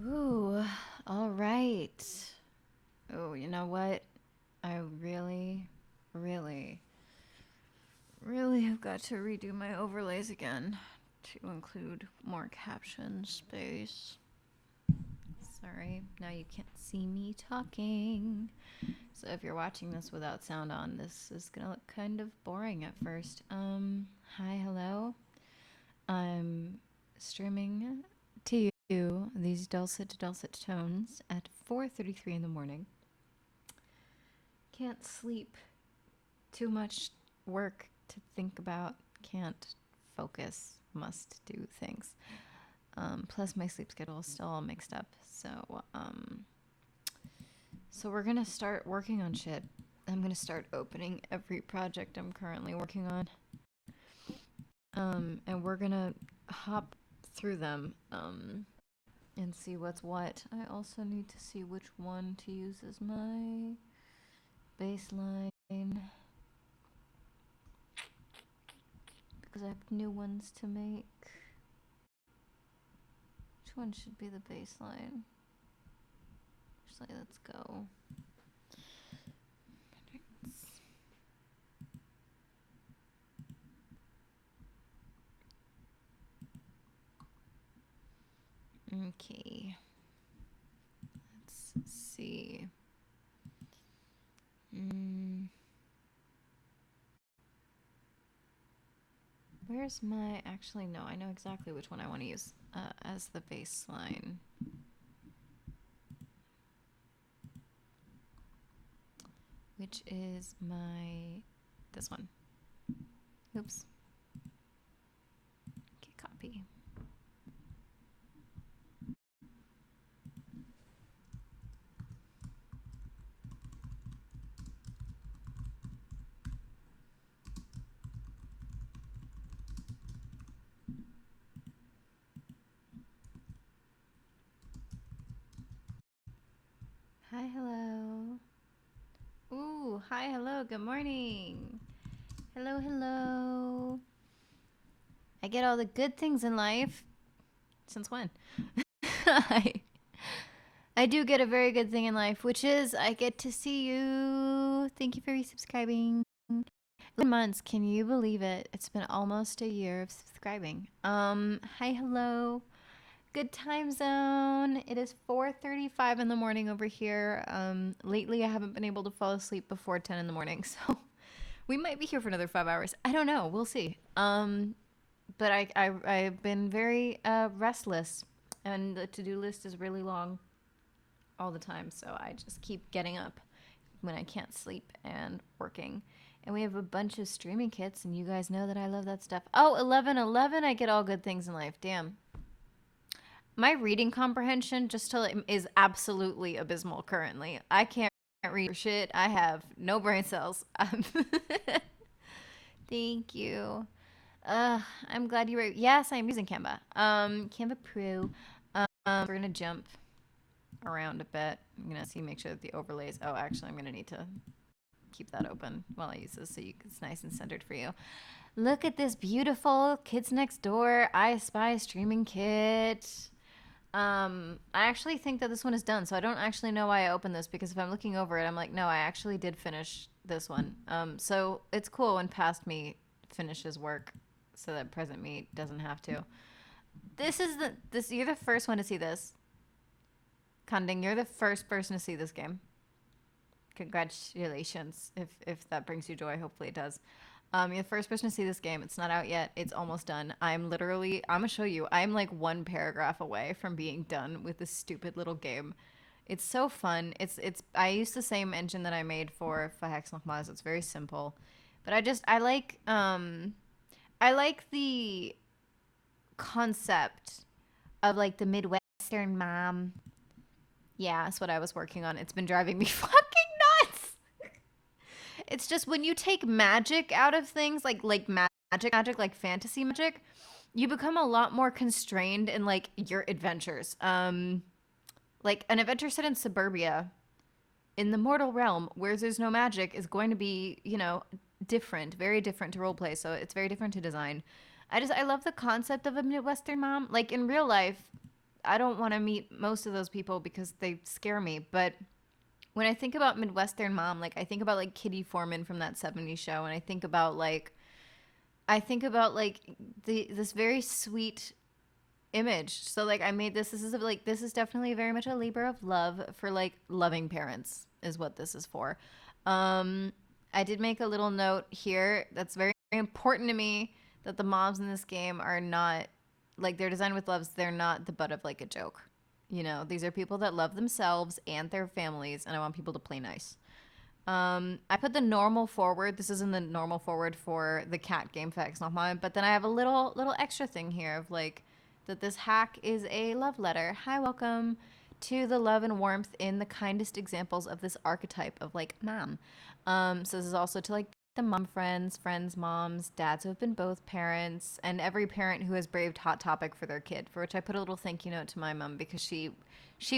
Ooh, all right. Oh, you know what? I really, really have got to redo my overlays again to include more caption space. Sorry, now you can't see me talking. So if you're watching this without sound on, this is gonna look kind of boring at first. Hi, hello. I'm streaming to you these dulcet tones at 4:33 in the morning. Can't sleep. Too much work to think about. Can't focus. Must do things. Plus, my sleep schedule is still all mixed up. So we're gonna start working on shit. I'm gonna start opening every project I'm currently working on. And we're gonna hop through them. And see what's what. I also need to see which one to use as my baseline because I have new ones to make. Which one should be the baseline? Actually, let's go. Okay. Let's see. Where's my... Actually, no. I know exactly which one I want to use as the baseline. Which is my... This one. Oops. Okay, copy. Hi, hello. Ooh, hi, hello, good morning. Hello, hello. I get all the good things in life. Since when? I do get a very good thing in life, which is I get to see you. Thank you for resubscribing. 11 months, can you believe it? It's been almost a year of subscribing. Hi, hello. Good time zone. It is 4:35 in the morning over here. Lately I haven't been able to fall asleep before 10 in the morning, so we might be here for another 5 hours. I don't know. We'll see. But I've been very restless, and the to-do list is really long all the time, so I just keep getting up when I can't sleep and working. And we have a bunch of streaming kits, and you guys know that I love that stuff. Oh, 11:11, I get all good things in life. Damn. My reading comprehension is absolutely abysmal currently. I can't read shit. I have no brain cells. Thank you. I'm glad you were. Yes, I'm using Canva. Canva Pro. We're gonna jump around a bit. I'm gonna make sure that the overlays. Oh, actually, I'm gonna need to keep that open while I use this so it's nice and centered for you. Look at this beautiful Kids Next Door I Spy streaming kit. I actually think that this one is done, so I don't actually know why I opened this because if I'm looking over it, I'm like, no, I actually did finish this one. So it's cool when past me finishes work so that present me doesn't have to. You're the first one to see this. Kunding, you're the first person to see this game. Congratulations, if that brings you joy. Hopefully it does. You're the first person to see this game. It's not out yet. It's almost done. I'm gonna show you. I'm like one paragraph away from being done with this stupid little game. It's so fun. I use the same engine that I made for Verhex Nochmals. It's very simple. But I like the concept of like the Midwestern mom. Yeah, that's what I was working on. It's been driving me fucking nuts. It's just when you take magic out of things, like magic, like fantasy magic, you become a lot more constrained in like your adventures. Like an adventure set in suburbia, in the mortal realm, where there's no magic, is going to be, different, very different to roleplay. So it's very different to design. I love the concept of a Midwestern mom. Like in real life, I don't want to meet most of those people because they scare me. But when I think about Midwestern mom, like I think about like Kitty Foreman from that '70s show, and I think about like this very sweet image. So like I made this. This is definitely very much a labor of love for like loving parents is what this is for. I did make a little note here that's very, very important to me that the moms in this game are not like they're designed with loves. They're not the butt of like a joke. You know, these are people that love themselves and their families, and I want people to play nice. I put the normal forward. This isn't the normal forward for the cat game facts, not mine. But then I have a little extra thing here of like that this hack is a love letter. Hi, welcome to the love and warmth in the kindest examples of this archetype of like mom. So this is also to like the mom friends, moms, dads who have been both parents, and every parent who has braved Hot Topic for their kid. For which I put a little thank you note to my mom because she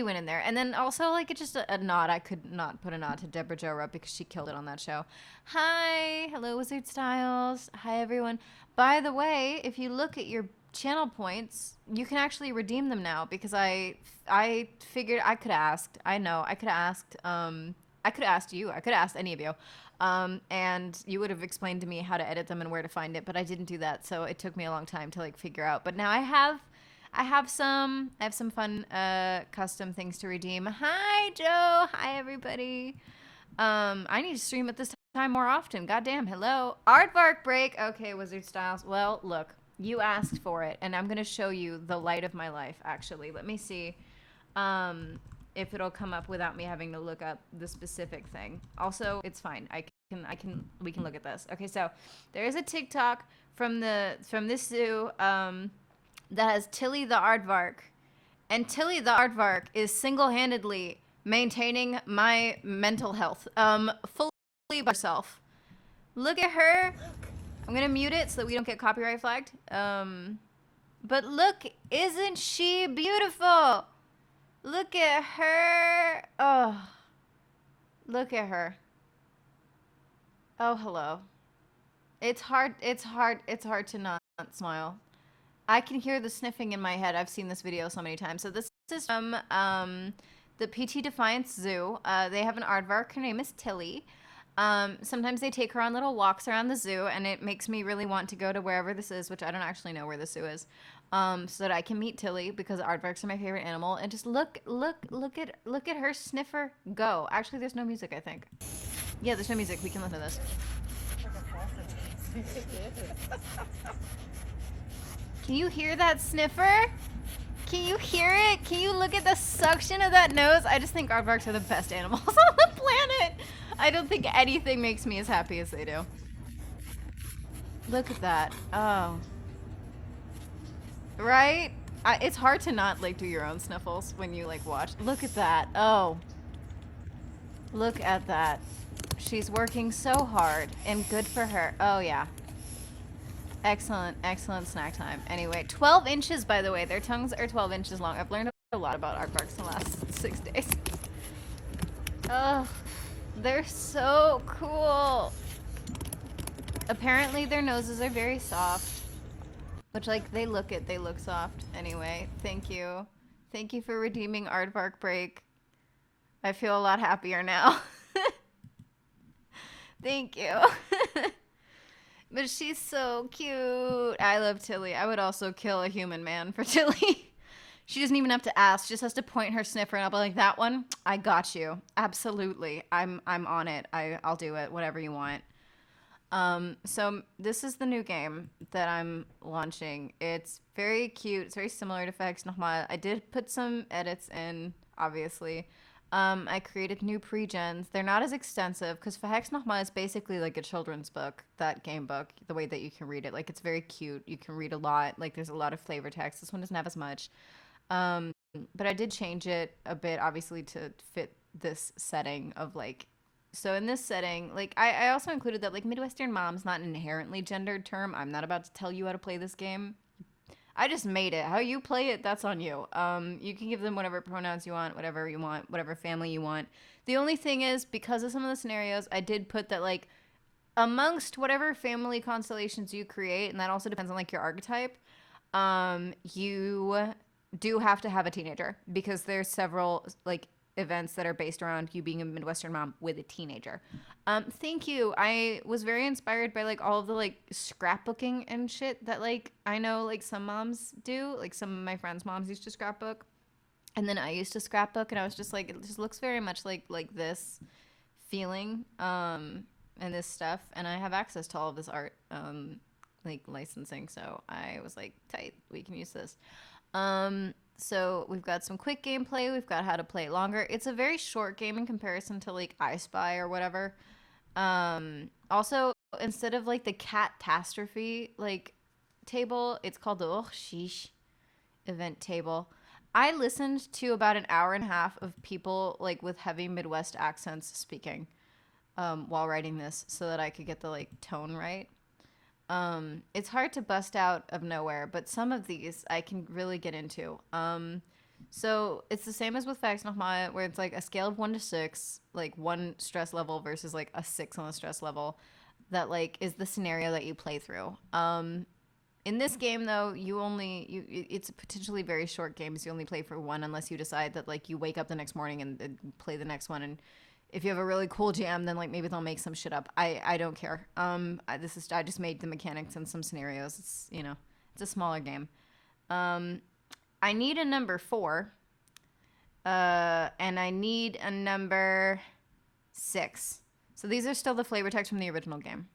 went in there. And then also like it's just a nod. I could not put a nod to Deborah Jo Rupp because she killed it on that show. Hi, hello Wizard Styles. Hi everyone. By the way, if you look at your channel points, you can actually redeem them now because I figured I could have asked. I know I could have asked. I could have asked you. I could have asked any of you. And you would have explained to me how to edit them and where to find it, but I didn't do that, so it took me a long time to like figure out. But now I have some fun custom things to redeem. Hi Joe. Hi everybody. I need to stream at this time more often. Goddamn. Hello. Aardvark break. Okay, Wizard Styles. Well, look, you asked for it, and I'm gonna show you the light of my life. Actually, let me see. If it'll come up without me having to look up the specific thing. Also, it's fine. We can look at this. Okay, so there is a TikTok from this zoo that has Tilly the Aardvark, and Tilly the Aardvark is single-handedly maintaining my mental health. Fully by herself. Look at her. I'm gonna mute it so that we don't get copyright flagged. But look, isn't she beautiful? Look at her. Oh, look at her. Oh, hello. It's hard to not smile. I can hear the sniffing in my head. I've seen this video so many times. So this is from the PT Defiance Zoo. They have an aardvark. Her name is Tilly. Sometimes they take her on little walks around the zoo, and it makes me really want to go to wherever this is, which I don't actually know where the zoo is, so that I can meet Tilly because aardvarks are my favorite animal. And just look at her sniffer go. Actually, there's no music, I think. Yeah, there's no music. We can listen to this. Can you hear that sniffer? Can you hear it? Can you look at the suction of that nose? I just think aardvarks are the best animals on the planet. I don't think anything makes me as happy as they do. Look at that. Oh. Right? It's hard to not like do your own sniffles when you like watch. Look at that. Oh. Look at that. She's working so hard and good for her. Oh yeah. Excellent, excellent snack time. Anyway, 12 inches, by the way. Their tongues are 12 inches long. I've learned a lot about aardvarks in the last 6 days. Oh, they're so cool. Apparently their noses are very soft. Which, like, they look soft. Anyway, thank you. Thank you for redeeming Aardvark Break. I feel a lot happier now. Thank you. But she's so cute. I love Tilly. I would also kill a human man for Tilly. She doesn't even have to ask. She just has to point her sniffer and I'll be like, that one? I got you. Absolutely. I'm on it. I'll do it. Whatever you want. So this is the new game that I'm launching. It's very cute. It's very similar to Verhext Nochmal. I did put some edits in, obviously. I created new pre-gens. They're not as extensive because Verhext Nochmal is basically like a children's book, that game book, the way that you can read it. Like, it's very cute. You can read a lot. Like, there's a lot of flavor text. This one doesn't have as much. But I did change it a bit, obviously, to fit this setting of, like... So in this setting, like, I also included that, like, Midwestern mom's not an inherently gendered term. I'm not about to tell you how to play this game. I just made it. How you play it, that's on you. You can give them whatever pronouns you want, whatever family you want. The only thing is, because of some of the scenarios, I did put that, like, amongst whatever family constellations you create, and that also depends on, like, your archetype, you do have to have a teenager because there's several like events that are based around you being a Midwestern mom with a teenager. Thank you. I was very inspired by like all of the like scrapbooking and shit that like I know like some moms do. Like some of my friends' moms used to scrapbook. And then I used to scrapbook and I was just like it just looks very much like this feeling and this stuff and I have access to all of this art like licensing, so I was like tight, we can use this. So we've got some quick gameplay, we've got how to play it longer. It's a very short game in comparison to like I Spy or whatever. Also, instead of like the catastrophe like table, it's called the oh sheesh event table. I listened to about an hour and a half of people like with heavy Midwest accents speaking while writing this so that I could get the like tone right. It's hard to bust out of nowhere, but some of these I can really get into. So it's the same as with Facts Nochmal, where it's like a scale of 1 to 6, like 1 stress level versus like a 6 on the stress level. That like is the scenario that you play through. In this game though, it's potentially very short games. You only play for one unless you decide that like you wake up the next morning and play the next one. And if you have a really cool jam, then like maybe they'll make some shit up. I don't care. I just made the mechanics and some scenarios. It's it's a smaller game. Um, I need a number 4, and I need a number 6. So these are still the flavor text from the original game.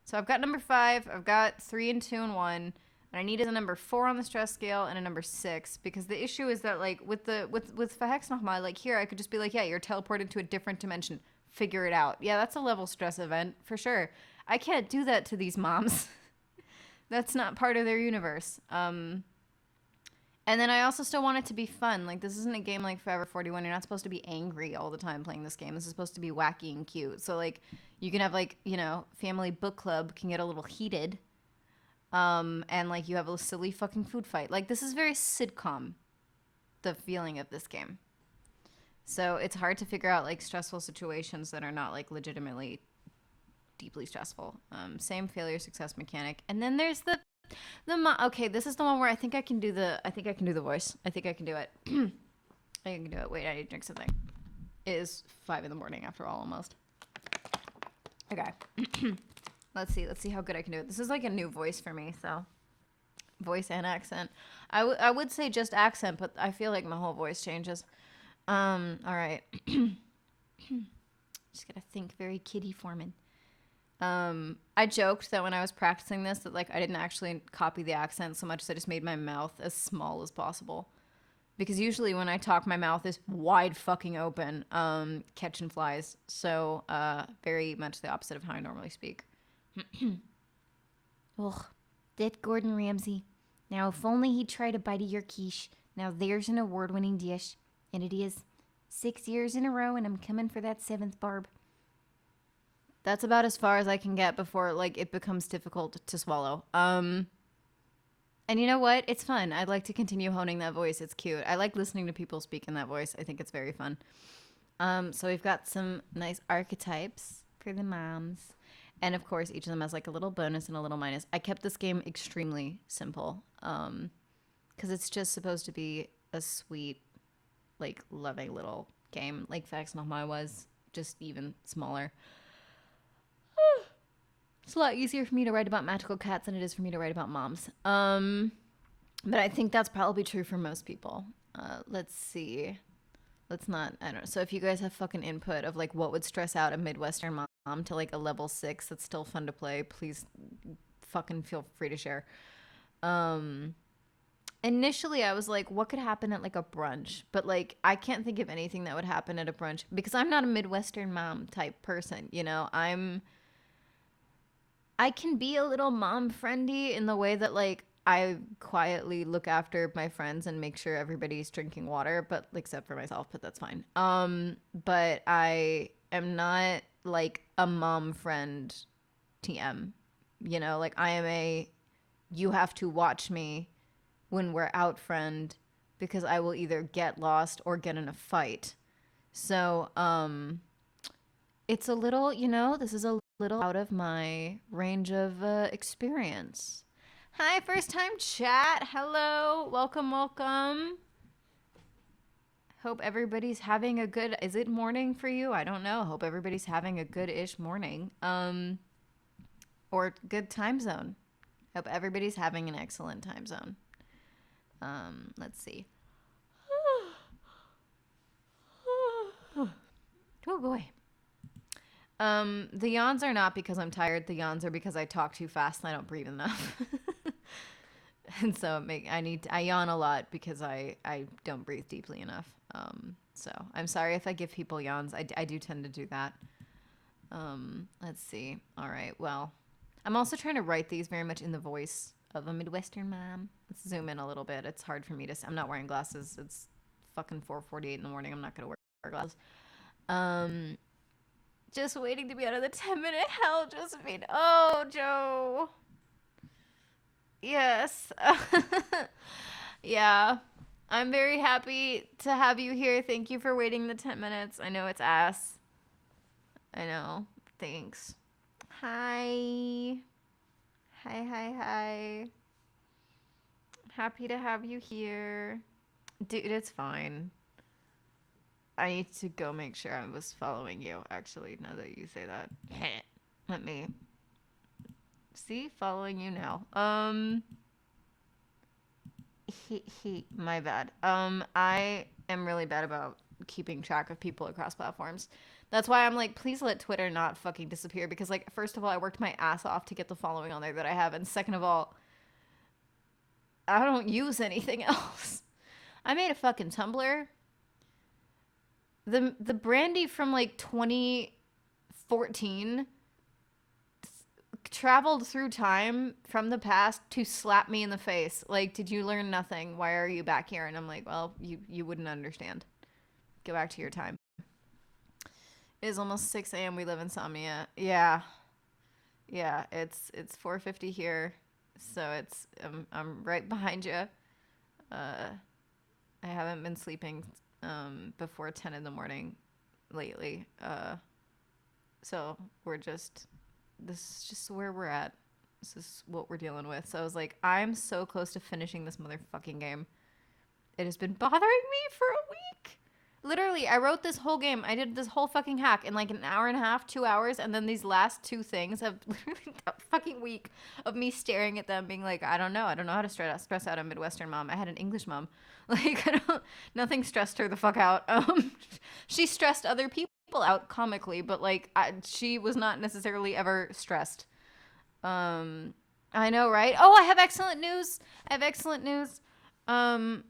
So I've got number 5, I've got 3 and 2 and 1, and I need a number 4 on the stress scale and a number 6 because the issue is that like with Verhex Nochmal, like here I could just be like, yeah, you're teleported to a different dimension. Figure it out. Yeah, that's a level stress event for sure. I can't do that to these moms. That's not part of their universe. And then I also still want it to be fun. Like this isn't a game like Forever 41. You're not supposed to be angry all the time playing this game. This is supposed to be wacky and cute. So like you can have like, family book club can get a little heated. And like you have a silly fucking food fight. Like this is very sitcom, the feeling of this game. So it's hard to figure out like stressful situations that are not like legitimately deeply stressful. Same failure success mechanic. And then there's okay, this is the one where I think I can do the voice. I think I can do it. I can do it. Wait, I need to drink something. It is 5 in the morning after all, almost. Okay. Let's see how good I can do it. This is like a new voice for me, so voice and accent. I would say just accent, but I feel like my whole voice changes. All right. Just gotta think very Kitty Foreman. I joked that when I was practicing this that like I didn't actually copy the accent so much as I just made my mouth as small as possible. Because usually when I talk, my mouth is wide fucking open, catching flies. So, very much the opposite of how I normally speak. Ugh, that Gordon Ramsay. Now, if only he'd try to bite of your quiche. Now, there's an award-winning dish. And it is 6 years in a row, and I'm coming for that 7th barb. That's about as far as I can get before like it becomes difficult to swallow. And you know what? It's fun. I'd like to continue honing that voice. It's cute. I like listening to people speak in that voice. I think it's very fun. So we've got some nice archetypes for the moms. And of course, each of them has like a little bonus and a little minus. I kept this game extremely simple because it's just supposed to be a sweet, like loving little game like Facts Nochmal was, just even smaller. It's a lot easier for me to write about magical cats than it is for me to write about moms. But I think that's probably true for most people. Let's see. Let's not, I don't know. So if you guys have fucking input of like what would stress out a Midwestern mom to like a level 6 that's still fun to play, please fucking feel free to share. Initially I was like, what could happen at like a brunch? But like I can't think of anything that would happen at a brunch because I'm not a Midwestern mom type person, I can be a little mom friendly in the way that like I quietly look after my friends and make sure everybody's drinking water, but except for myself, but that's fine. But I am not like a mom friend TM. Like I am a you have to watch me when we're out friend because I will either get lost or get in a fight. So, it's a little, this is a little out of my range of experience. Hi, first time chat. Hello. Welcome. Hope everybody's having a good, is it morning for you? I don't know. Hope everybody's having a good-ish morning. Or good time zone. Hope everybody's having an excellent time zone. Let's see. Oh boy. The yawns are not because I'm tired. The yawns are because I talk too fast and I don't breathe enough. And so I yawn a lot because I don't breathe deeply enough. So I'm sorry if I give people yawns. I do tend to do that. Let's see. All right. Well, I'm also trying to write these very much in the voice of a Midwestern mom. Let's zoom in a little bit. It's hard for me to. I'm not wearing glasses. It's fucking 4:48 in the morning. I'm not gonna wear glasses. Um, just waiting to be out of the 10-minute hell, Josephine. Oh, Joe. Yes. Yeah. I'm very happy to have you here. Thank you for waiting the 10 minutes. I know it's ass. I know. Thanks. Hi. Hi. Happy to have you here. Dude, it's fine. I need to go make sure I was following you, actually, now that you say that. Let me see, following you now. My bad. I am really bad about keeping track of people across platforms. That's why I'm like, please let Twitter not fucking disappear because, like, first of all, I worked my ass off to get the following on there that I have, and second of all, I don't use anything else. I made a fucking Tumblr. The Brandy from like 2014 traveled through time from the past to slap me in the face. Like, did you learn nothing? Why are you back here? And I'm like, well, you wouldn't understand. Go back to your time. It is almost 6 a.m. We live in Samia. Yeah. It's 4:50 here, so it's I'm right behind you. I haven't been sleeping before 10 in the morning lately. So this is just where we're at. This is what we're dealing with. So I was like, I'm so close to finishing this motherfucking game. It has been bothering me for a week. Literally, I wrote this whole game. I did this whole fucking hack in like an hour and a half, 2 hours, and then these last two things have literally a fucking week of me staring at them, being like, I don't know how to stress out a Midwestern mom. I had an English mom, like nothing stressed her the fuck out. She stressed other people out comically, but like she was not necessarily ever stressed. I know, right? Oh, I have excellent news. Um,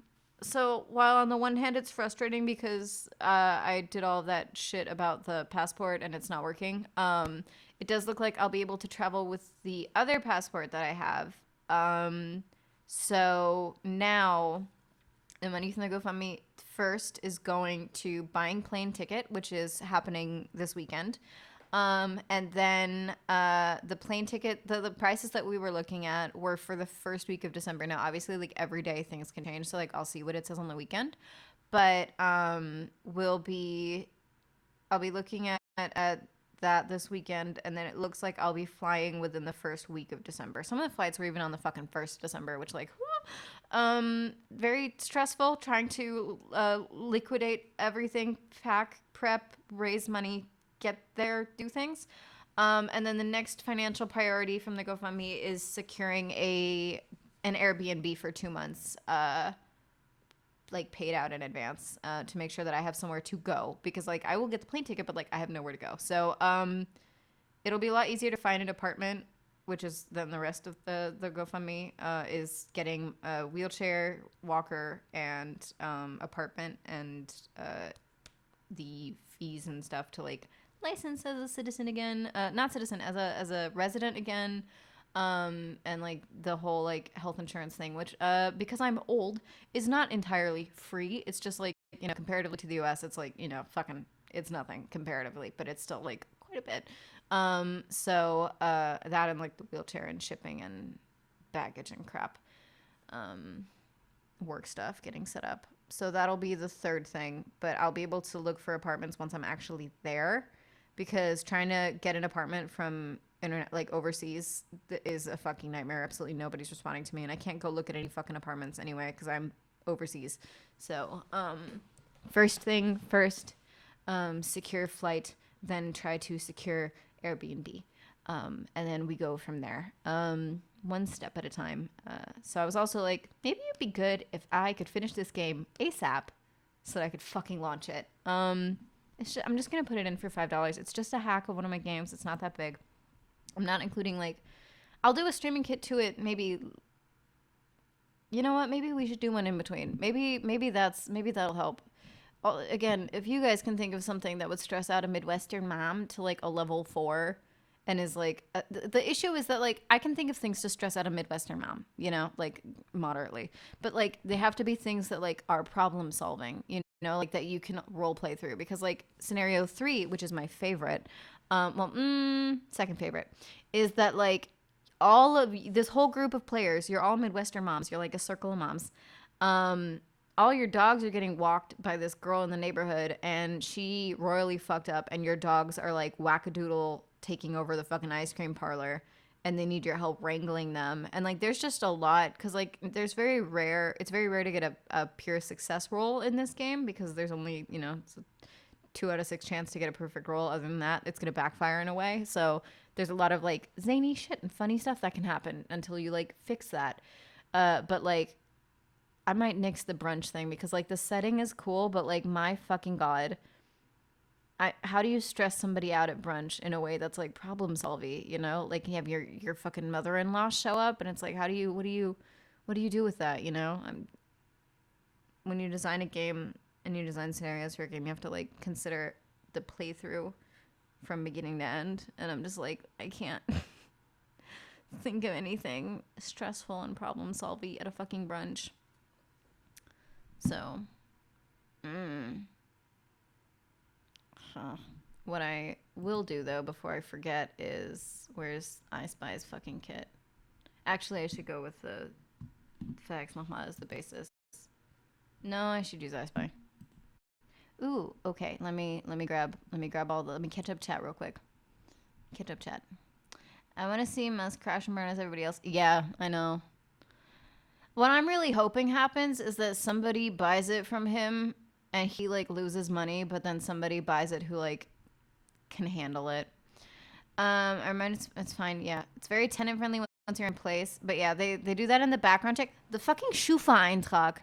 so while on the one hand it's frustrating because I did all that shit about the passport and it's not working, it does look like I'll be able to travel with the other passport that I have. So now the money from the GoFundMe first is going to buying plane ticket, which is happening this weekend. And then the plane ticket, the prices that we were looking at were for the first week of December. Now, obviously, like every day things can change, so like I'll see what it says on the weekend. But I'll be looking at that this weekend, and then it looks like I'll be flying within the first week of December. Some of the flights were even on the fucking 1st of December, which like, very stressful trying to liquidate everything, pack, prep, raise money, get there, do things. And then the next financial priority from the GoFundMe is securing an Airbnb for 2 months, like paid out in advance, to make sure that I have somewhere to go because like I will get the plane ticket, but like I have nowhere to go. So it'll be a lot easier to find an apartment, which is then the rest of the GoFundMe is getting a wheelchair, walker, and apartment, and the fees and stuff to like license as a citizen again, not citizen, as a resident again, and like the whole like health insurance thing, which because I'm old is not entirely free. It's just like, you know, comparatively to the US, it's like, you know, fucking it's nothing comparatively, but it's still like quite a bit. So that and like the wheelchair and shipping and baggage and crap, work stuff getting set up. So that'll be the third thing, but I'll be able to look for apartments once I'm actually there because trying to get an apartment from internet, like overseas, is a fucking nightmare. Absolutely nobody's responding to me, and I can't go look at any fucking apartments anyway because I'm overseas. So, first thing first, secure flight, then try to secure Airbnb. And then we go from there, one step at a time. So I was also like, maybe it'd be good if I could finish this game ASAP so that I could fucking launch it. I'm just going to put it in for $5. It's just a hack of one of my games. It's not that big. I'm not including, like, I'll do a streaming kit to it. Maybe, you know what? Maybe we should do one in between. Maybe that'll help. Again, if you guys can think of something that would stress out a Midwestern mom to like a level 4 and is like, the issue is that like I can think of things to stress out a Midwestern mom, you know, like moderately, but like they have to be things that like are problem solving, you know, like that you can role play through, because like scenario 3, which is my favorite, second favorite, is that like all of this whole group of players, you're all Midwestern moms, you're like a circle of moms. All your dogs are getting walked by this girl in the neighborhood, and she royally fucked up, and your dogs are like wackadoodle taking over the fucking ice cream parlor, and they need your help wrangling them. And like there's just a lot, because like it's very rare to get a pure success roll in this game, because there's only, you know, it's a 2 out of 6 chance to get a perfect roll. Other than that, it's gonna backfire in a way. So there's a lot of like zany shit and funny stuff that can happen until you like fix that. But like I might nix the brunch thing, because like the setting is cool, but like my fucking god, how do you stress somebody out at brunch in a way that's like problem solving? You know, like you have your fucking mother-in-law show up, and it's like, what do you do with that? You know, when you design a game and you design scenarios for a game, you have to like consider the playthrough from beginning to end, and I'm just like, I can't think of anything stressful and problem solving at a fucking brunch. So, what I will do though before I forget is, where's I Spy's fucking kit? Actually, I should go with the facts nochmal as the basis. No, I should use I Spy. Ooh, okay. Let me grab let me catch up chat real quick. Catch up chat. I want to see Musk crash and burn as everybody else. Yeah, I know. What I'm really hoping happens is that somebody buys it from him and he like loses money, but then somebody buys it who like can handle it. I remind it's fine. Yeah, it's very tenant friendly once you're in place. But yeah, they do that in the background check. The fucking Schufa-Eintrag.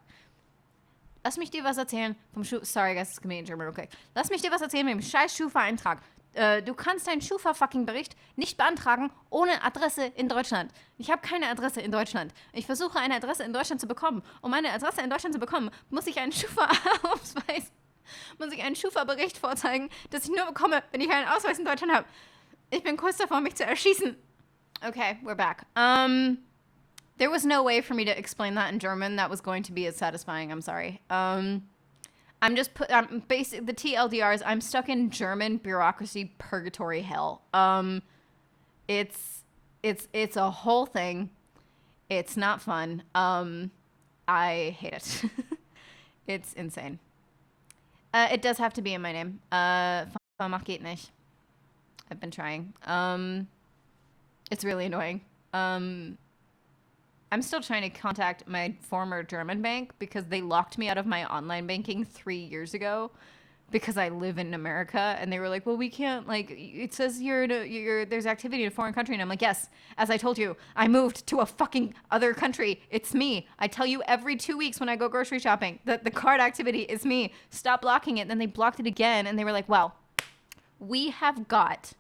Lass mich dir was erzählen vom Schufa. Sorry, guys, it's coming in German real quick. Lass mich dir was erzählen mit dem scheiß Schufa-Eintrag. Du kannst deinen Schufa-Fucking-Bericht nicht beantragen ohne Adresse in Deutschland. Ich habe keine Adresse in Deutschland. Ich versuche eine Adresse in Deutschland zu bekommen. Um eine Adresse in Deutschland zu bekommen, muss ich einen Schufa-Ausweis, muss ich einen Schufa-Bericht vorzeigen, das ich nur bekomme, wenn ich einen Ausweis in Deutschland habe. Ich bin kurz davor, mich zu erschießen. Okay, we're back. There was no way for me to explain that in German that was going to be as satisfying. I'm sorry. I'm basic the TLDRs. I'm stuck in German bureaucracy purgatory hell. It's a whole thing. It's not fun. I hate it. It's insane. It does have to be in my name. Vermach geht nicht. I've been trying. It's really annoying. I'm still trying to contact my former German bank because they locked me out of my online banking 3 years ago because I live in America, and they were like, well, we can't, like, it says there's activity in a foreign country. And I'm like, yes, as I told you, I moved to a fucking other country. It's me. I tell you every 2 weeks when I go grocery shopping that the card activity is me. Stop blocking it. And then they blocked it again, and they were like, well, we have got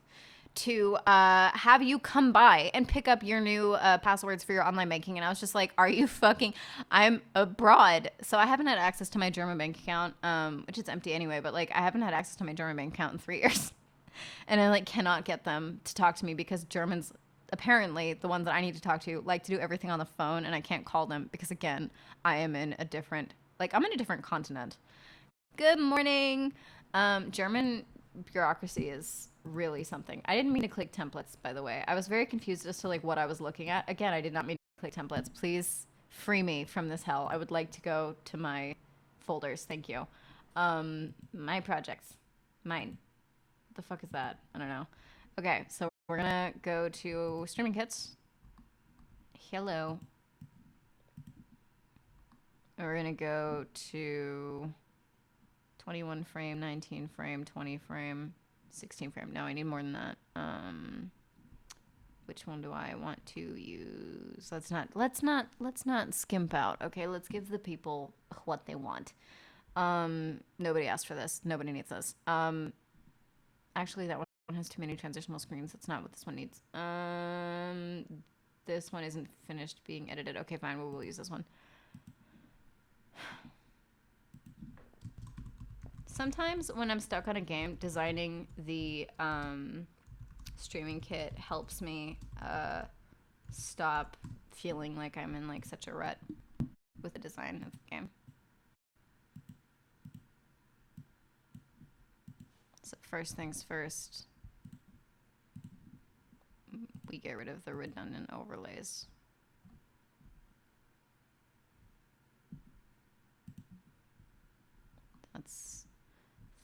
to have you come by and pick up your new passwords for your online banking. And I was just like, are you fucking, I'm abroad. So I haven't had access to my German bank account, which is empty anyway, but like I haven't had access to my German bank account in 3 years. And I like cannot get them to talk to me because Germans, apparently the ones that I need to talk to, like to do everything on the phone, and I can't call them because again, I'm in a different continent. Good morning. German bureaucracy is really something. I didn't mean to click templates, by the way. I was very confused as to like what I was looking at. Again, I did not mean to click templates. Please free me from this hell. I would like to go to my folders. Thank you. My projects. Mine. What the fuck is that? I don't know. Okay, so we're gonna go to streaming kits. Hello. We're gonna go to 21 frame, 19 frame, 20 frame, 16 frame. No, I need more than that. Which one do I want to use? Let's not skimp out. Okay, let's give the people what they want. Nobody asked for this. Nobody needs this. Actually, that one has too many transitional screens. That's not what this one needs. This one isn't finished being edited. Okay, fine. We'll use this one. Sometimes when I'm stuck on a game, designing the streaming kit helps me stop feeling like I'm in like such a rut with the design of the game. So first things first, we get rid of the redundant overlays. That's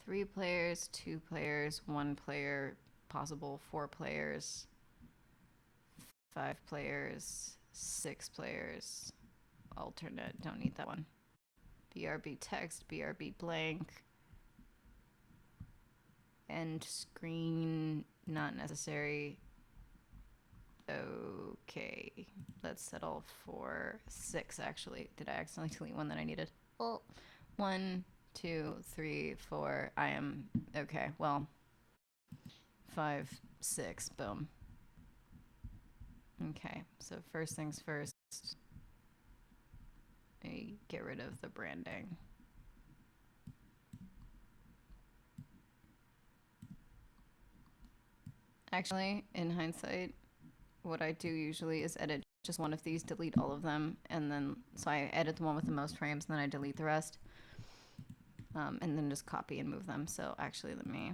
3 players, 2 players, 1 player, possible 4 players, 5 players, 6 players, alternate, don't need that one. BRB text, BRB blank, end screen, not necessary. Okay, let's settle for 6 actually. Did I accidentally delete one that I needed? Oh, 1, 2, 3, 4. I am okay. Well, 5, 6. Boom. Okay, so first things first. I get rid of the branding. Actually, in hindsight, what I do usually is edit just one of these, delete all of them, and then so I edit the one with the most frames, and then I delete the rest, and then just copy and move them. So actually, let me.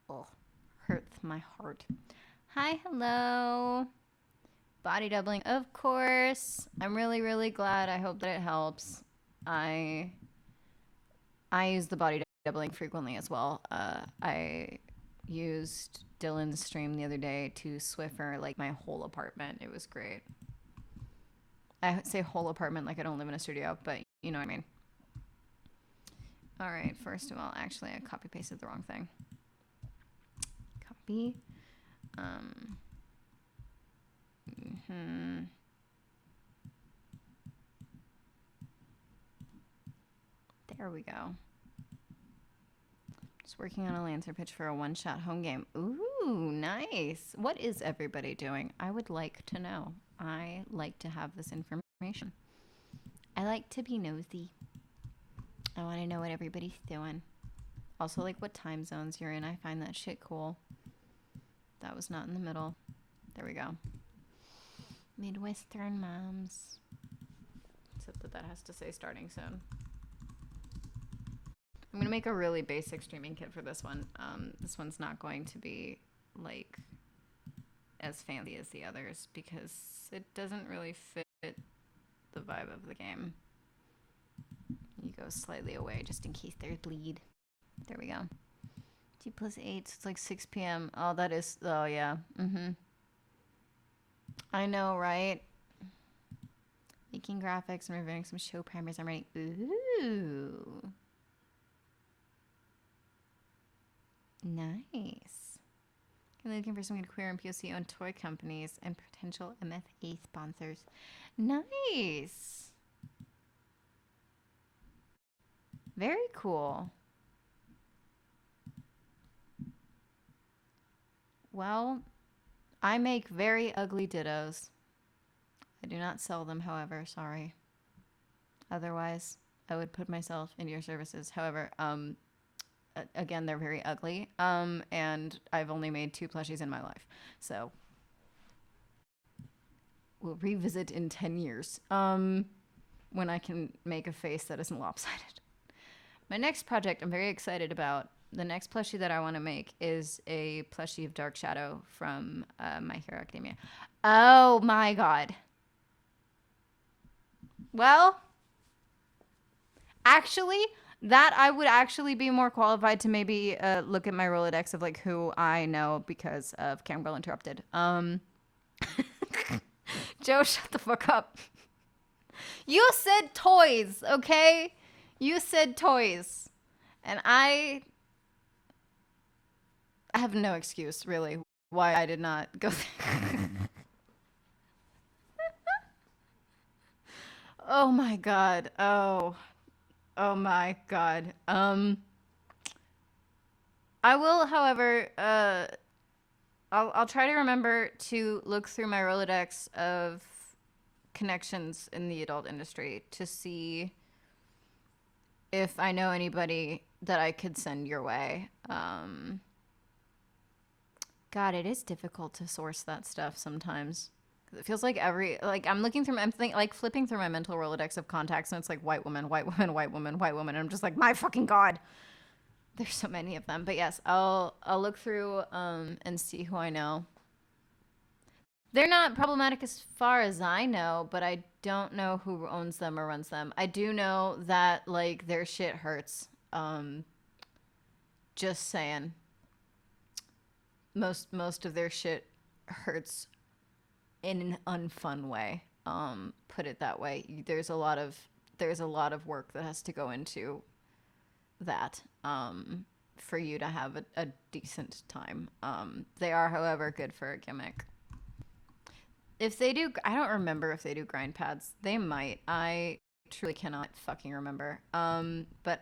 Oh, hurts my heart. Hi, hello. Body doubling, of course. I'm really, really glad. I hope that it helps. I use the body doubling frequently as well. I used Dylan's stream the other day to Swiffer like my whole apartment. It was great. I say whole apartment like I don't live in a studio, but you know what I mean. All right, first of all, actually, I copy pasted the wrong thing. Copy. There we go. Just working on a Lancer pitch for a one-shot home game. Ooh, nice. What is everybody doing? I would like to know. I like to have this information. I like to be nosy. I want to know what everybody's doing. Also, like what time zones you're in. I find that shit cool. That was not in the middle. There we go. Midwestern moms. Except that has to say starting soon. I'm gonna make a really basic streaming kit for this one. This one's not going to be like as fancy as the others because it doesn't really fit the vibe of the game. You go slightly away just in case there's bleed. There we go. 2 + 8, so it's like 6 p.m. Oh, that is, oh yeah. I know, right? Making graphics and reviewing some show primers. I'm ready. Ooh. Nice. I'm looking for some good queer and POC owned toy companies and potential MFA sponsors. Nice. Very cool. Well, I make very ugly dittos. I do not sell them, however, sorry. Otherwise, I would put myself into your services. However, again, they're very ugly. And I've only made 2 plushies in my life. So we'll revisit in 10 years. When I can make a face that isn't lopsided. My next project I'm very excited about. The next plushie that I want to make is a plushie of Dark Shadow from My Hero Academia. Oh my god. Well, Actually, that I would actually be more qualified to maybe look at my Rolodex of like who I know because of Camgirl Interrupted. Joe, shut the fuck up. You said toys, okay? You said toys. And I have no excuse, really, why I did not go there. Oh my god. Oh my god. I will, however, I'll try to remember to look through my Rolodex of connections in the adult industry to see if I know anybody that I could send your way. God, it is difficult to source that stuff sometimes. It feels like I'm looking through, like flipping through my mental Rolodex of contacts, and it's like white woman, white woman, white woman, white woman. And I'm just like, my fucking god, there's so many of them. But yes, I'll look through and see who I know. They're not problematic as far as I know, but I don't know who owns them or runs them. I do know that like their shit hurts. Just saying. Most of their shit hurts in an unfun way. Put it that way. There's a lot of work that has to go into that for you to have a decent time. They are, however, good for a gimmick. If they do, I don't remember if they do grind pads. They might. I truly cannot fucking remember. But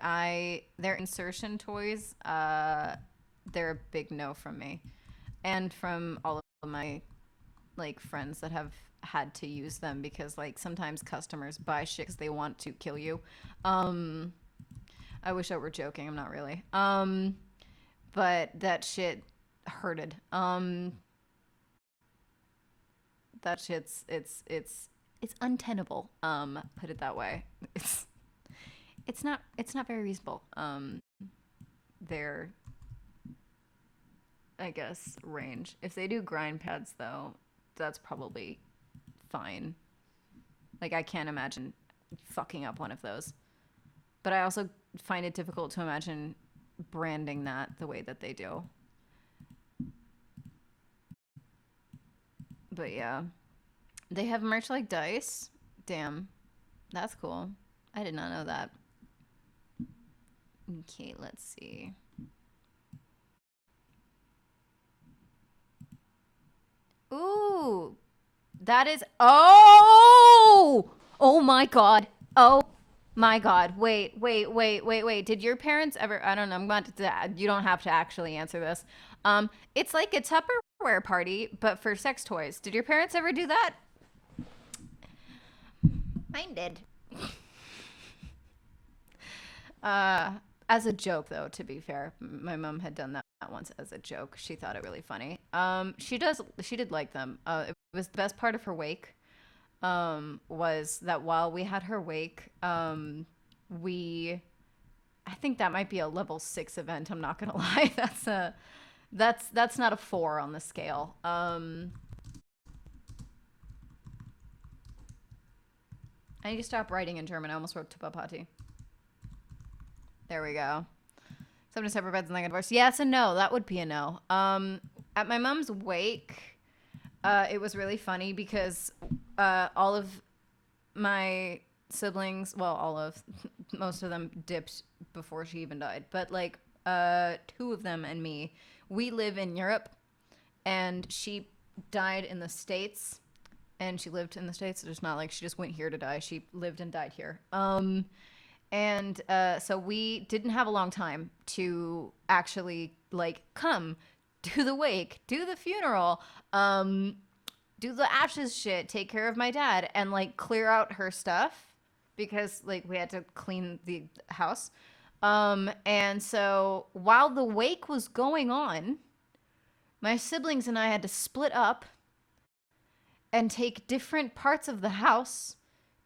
their insertion toys, they're a big no from me, and from all of my like friends that have had to use them because like sometimes customers buy shit because they want to kill you. I wish I were joking. I'm not really. But that shit hurted. That shit's it's untenable. Put it that way. It's not very reasonable. Their I guess range. If they do grind pads though, that's probably fine. Like I can't imagine fucking up one of those. But I also find it difficult to imagine branding that the way that they do. But yeah. They have merch like dice. Damn. That's cool. I did not know that. Okay, let's see. Ooh. That is Oh my god. Oh my god. Wait. Did your parents ever I don't know, I'm going to you don't have to actually answer this. It's like a Tupperware party but for sex toys. Did your parents ever do that? Mine did. As a joke, though, to be fair, my mom had done that once as a joke. She thought it really funny. She did like them. It was the best part of her wake. Was that while we had her wake, we, I think that might be a level 6 event. I'm not gonna lie. That's not a 4 on the scale. I need to stop writing in German. I almost wrote Tupapati. There we go. Seven separate beds and like a divorce. Yes and no. That would be a no. At my mom's wake, it was really funny because all of my siblings, well, most of them dipped before she even died. But like 2 of them and me, we live in Europe, and she died in the States. And she lived in the States. It's not like she just went here to die. She lived and died here. And so we didn't have a long time to actually like come do the wake, do the funeral, do the ashes shit, take care of my dad, and like clear out her stuff because like we had to clean the house. And so while the wake was going on, my siblings and I had to split up and take different parts of the house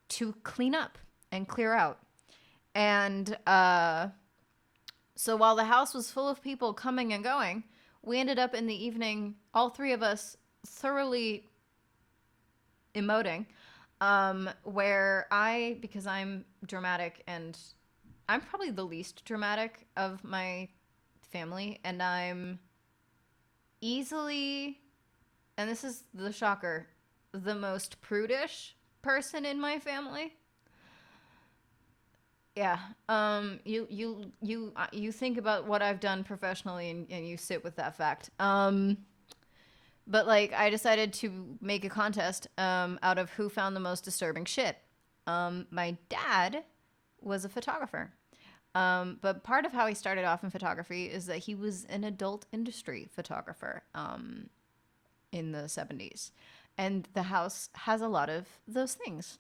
to clean up and clear out. And so while the house was full of people coming and going, we ended up in the evening, all 3 of us thoroughly emoting, where because I'm dramatic and I'm probably the least dramatic of my family, and I'm easily, and this is the shocker, the most prudish person in my family. Yeah. You think about what I've done professionally, and you sit with that fact. But like, I decided to make a contest out of who found the most disturbing shit. My dad was a photographer. But part of how he started off in photography is that he was an adult industry photographer in the 70s. And the house has a lot of those things.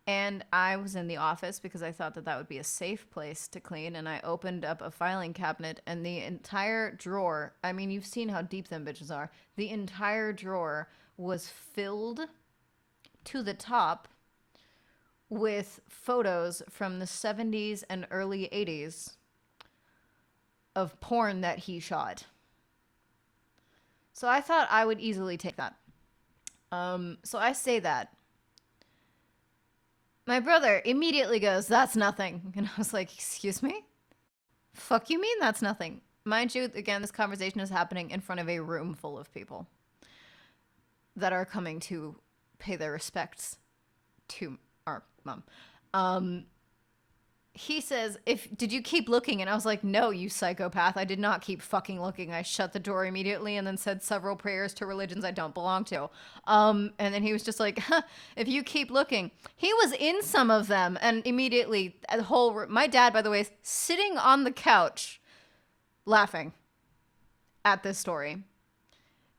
And I was in the office because I thought that that would be a safe place to clean. And I opened up a filing cabinet, and the entire drawer, I mean, you've seen how deep them bitches are. The entire drawer was filled to the top with photos from the 70s and early 80s of porn that he shot. So I thought I would easily take that. So I say that. My brother immediately goes, "That's nothing." And I was like, "Excuse me? Fuck you mean that's nothing?" Mind you, again, this conversation is happening in front of a room full of people that are coming to pay their respects to our mom. He says, did you keep looking? And I was like, "No, you psychopath. I did not keep fucking looking. I shut the door immediately and then said several prayers to religions I don't belong to." And then he was just like, "Huh, if you keep looking." He was in some of them, and immediately the whole, my dad, by the way, is sitting on the couch laughing at this story.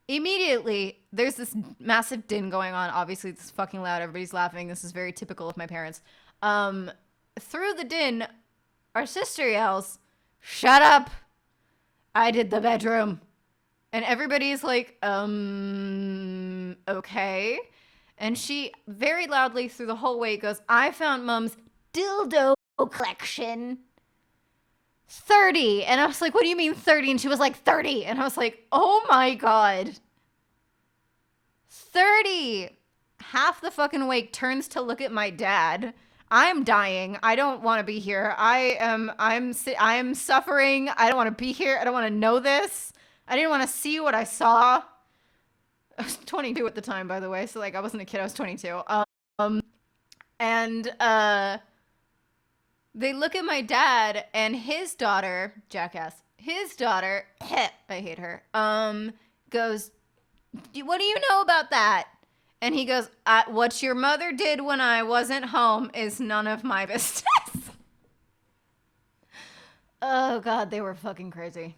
Immediately, there's this massive din going on. Obviously, it's fucking loud. Everybody's laughing. This is very typical of my parents. Through the din, our sister yells, "Shut up! I did the bedroom." And everybody's like, okay. And she very loudly through the whole way goes, "I found Mom's dildo collection. 30. And I was like, "What do you mean 30? And she was like, 30. And I was like, "Oh my God. 30. Half the fucking wake turns to look at my dad. I'm dying. I don't want to be here. I'm suffering. I don't want to be here. I don't want to know this. I didn't want to see what I saw." I was 22 at the time, by the way. So like, I wasn't a kid. I was 22. And they look at my dad, and his daughter, jackass, his daughter, I hate her, goes, "What do you know about that?" And he goes, "What your mother did when I wasn't home is none of my business." Oh, God, they were fucking crazy.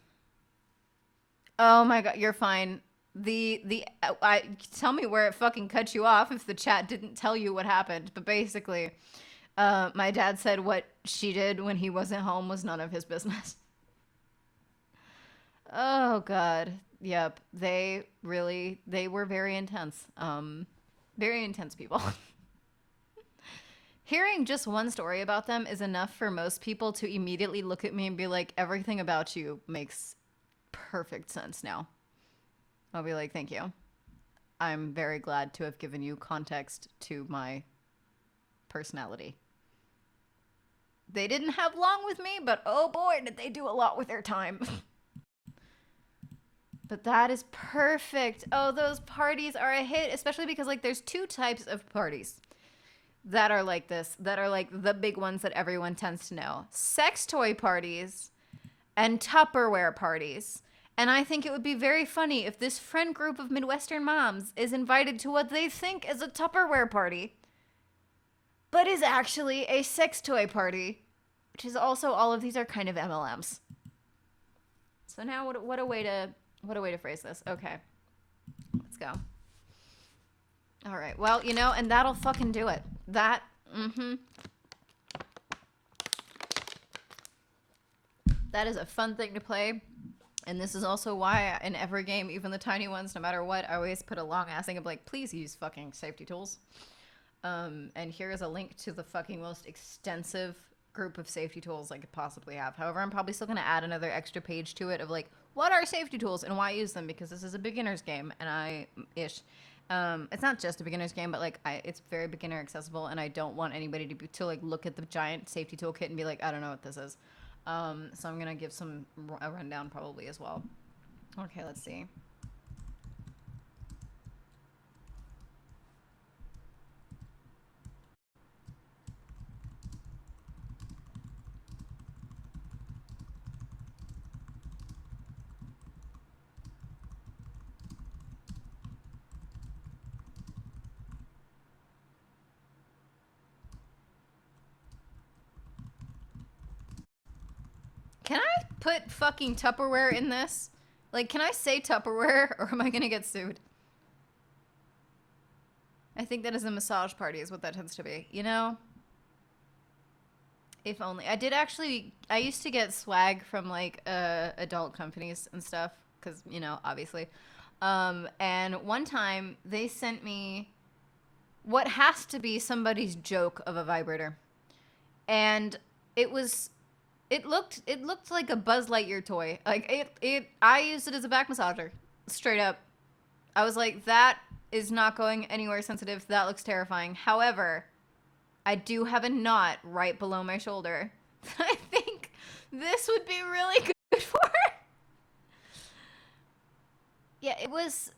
Oh, my God, you're fine. Tell me where it fucking cut you off if the chat didn't tell you what happened. But basically, my dad said what she did when he wasn't home was none of his business. Oh, God. Yep. They were very intense. Very intense people. Hearing just one story about them is enough for most people to immediately look at me and be like, "Everything about you makes perfect sense now." I'll be like, "Thank you. I'm very glad to have given you context to my personality." They didn't have long with me, but oh boy, did they do a lot with their time. But that is perfect. Oh, those parties are a hit, especially because like there's two types of parties that are like this, that are like the big ones that everyone tends to know. Sex toy parties and Tupperware parties. And I think it would be very funny if this friend group of Midwestern moms is invited to what they think is a Tupperware party, but is actually a sex toy party, which is also, all of these are kind of MLMs. So now what a way to phrase this. Okay, let's go. All right. Well, and that'll fucking do it. That, that is a fun thing to play. And this is also why in every game, even the tiny ones, no matter what, I always put a long ass thing of like, "Please use fucking safety tools." And here is a link to the fucking most extensive group of safety tools I could possibly have. However, I'm probably still going to add another extra page to it of like, what are safety tools and why use them? Because this is a beginner's game, and It's not just a beginner's game, but like it's very beginner accessible, and I don't want anybody to like look at the giant safety toolkit and be like, I don't know what this is. So I'm gonna give a rundown probably as well. Okay, let's see. Can I put fucking Tupperware in this? Like, can I say Tupperware, or am I gonna get sued? I think that is a massage party is what that tends to be, you know? If only. I used to get swag from like adult companies and stuff cuz you know, obviously. And one time they sent me what has to be somebody's joke of a vibrator. And it was it looked like a Buzz Lightyear toy. Like I used it as a back massager. Straight up. I was like, that is not going anywhere sensitive. That looks terrifying. However, I do have a knot right below my shoulder. I think this would be really good for. Yeah, it was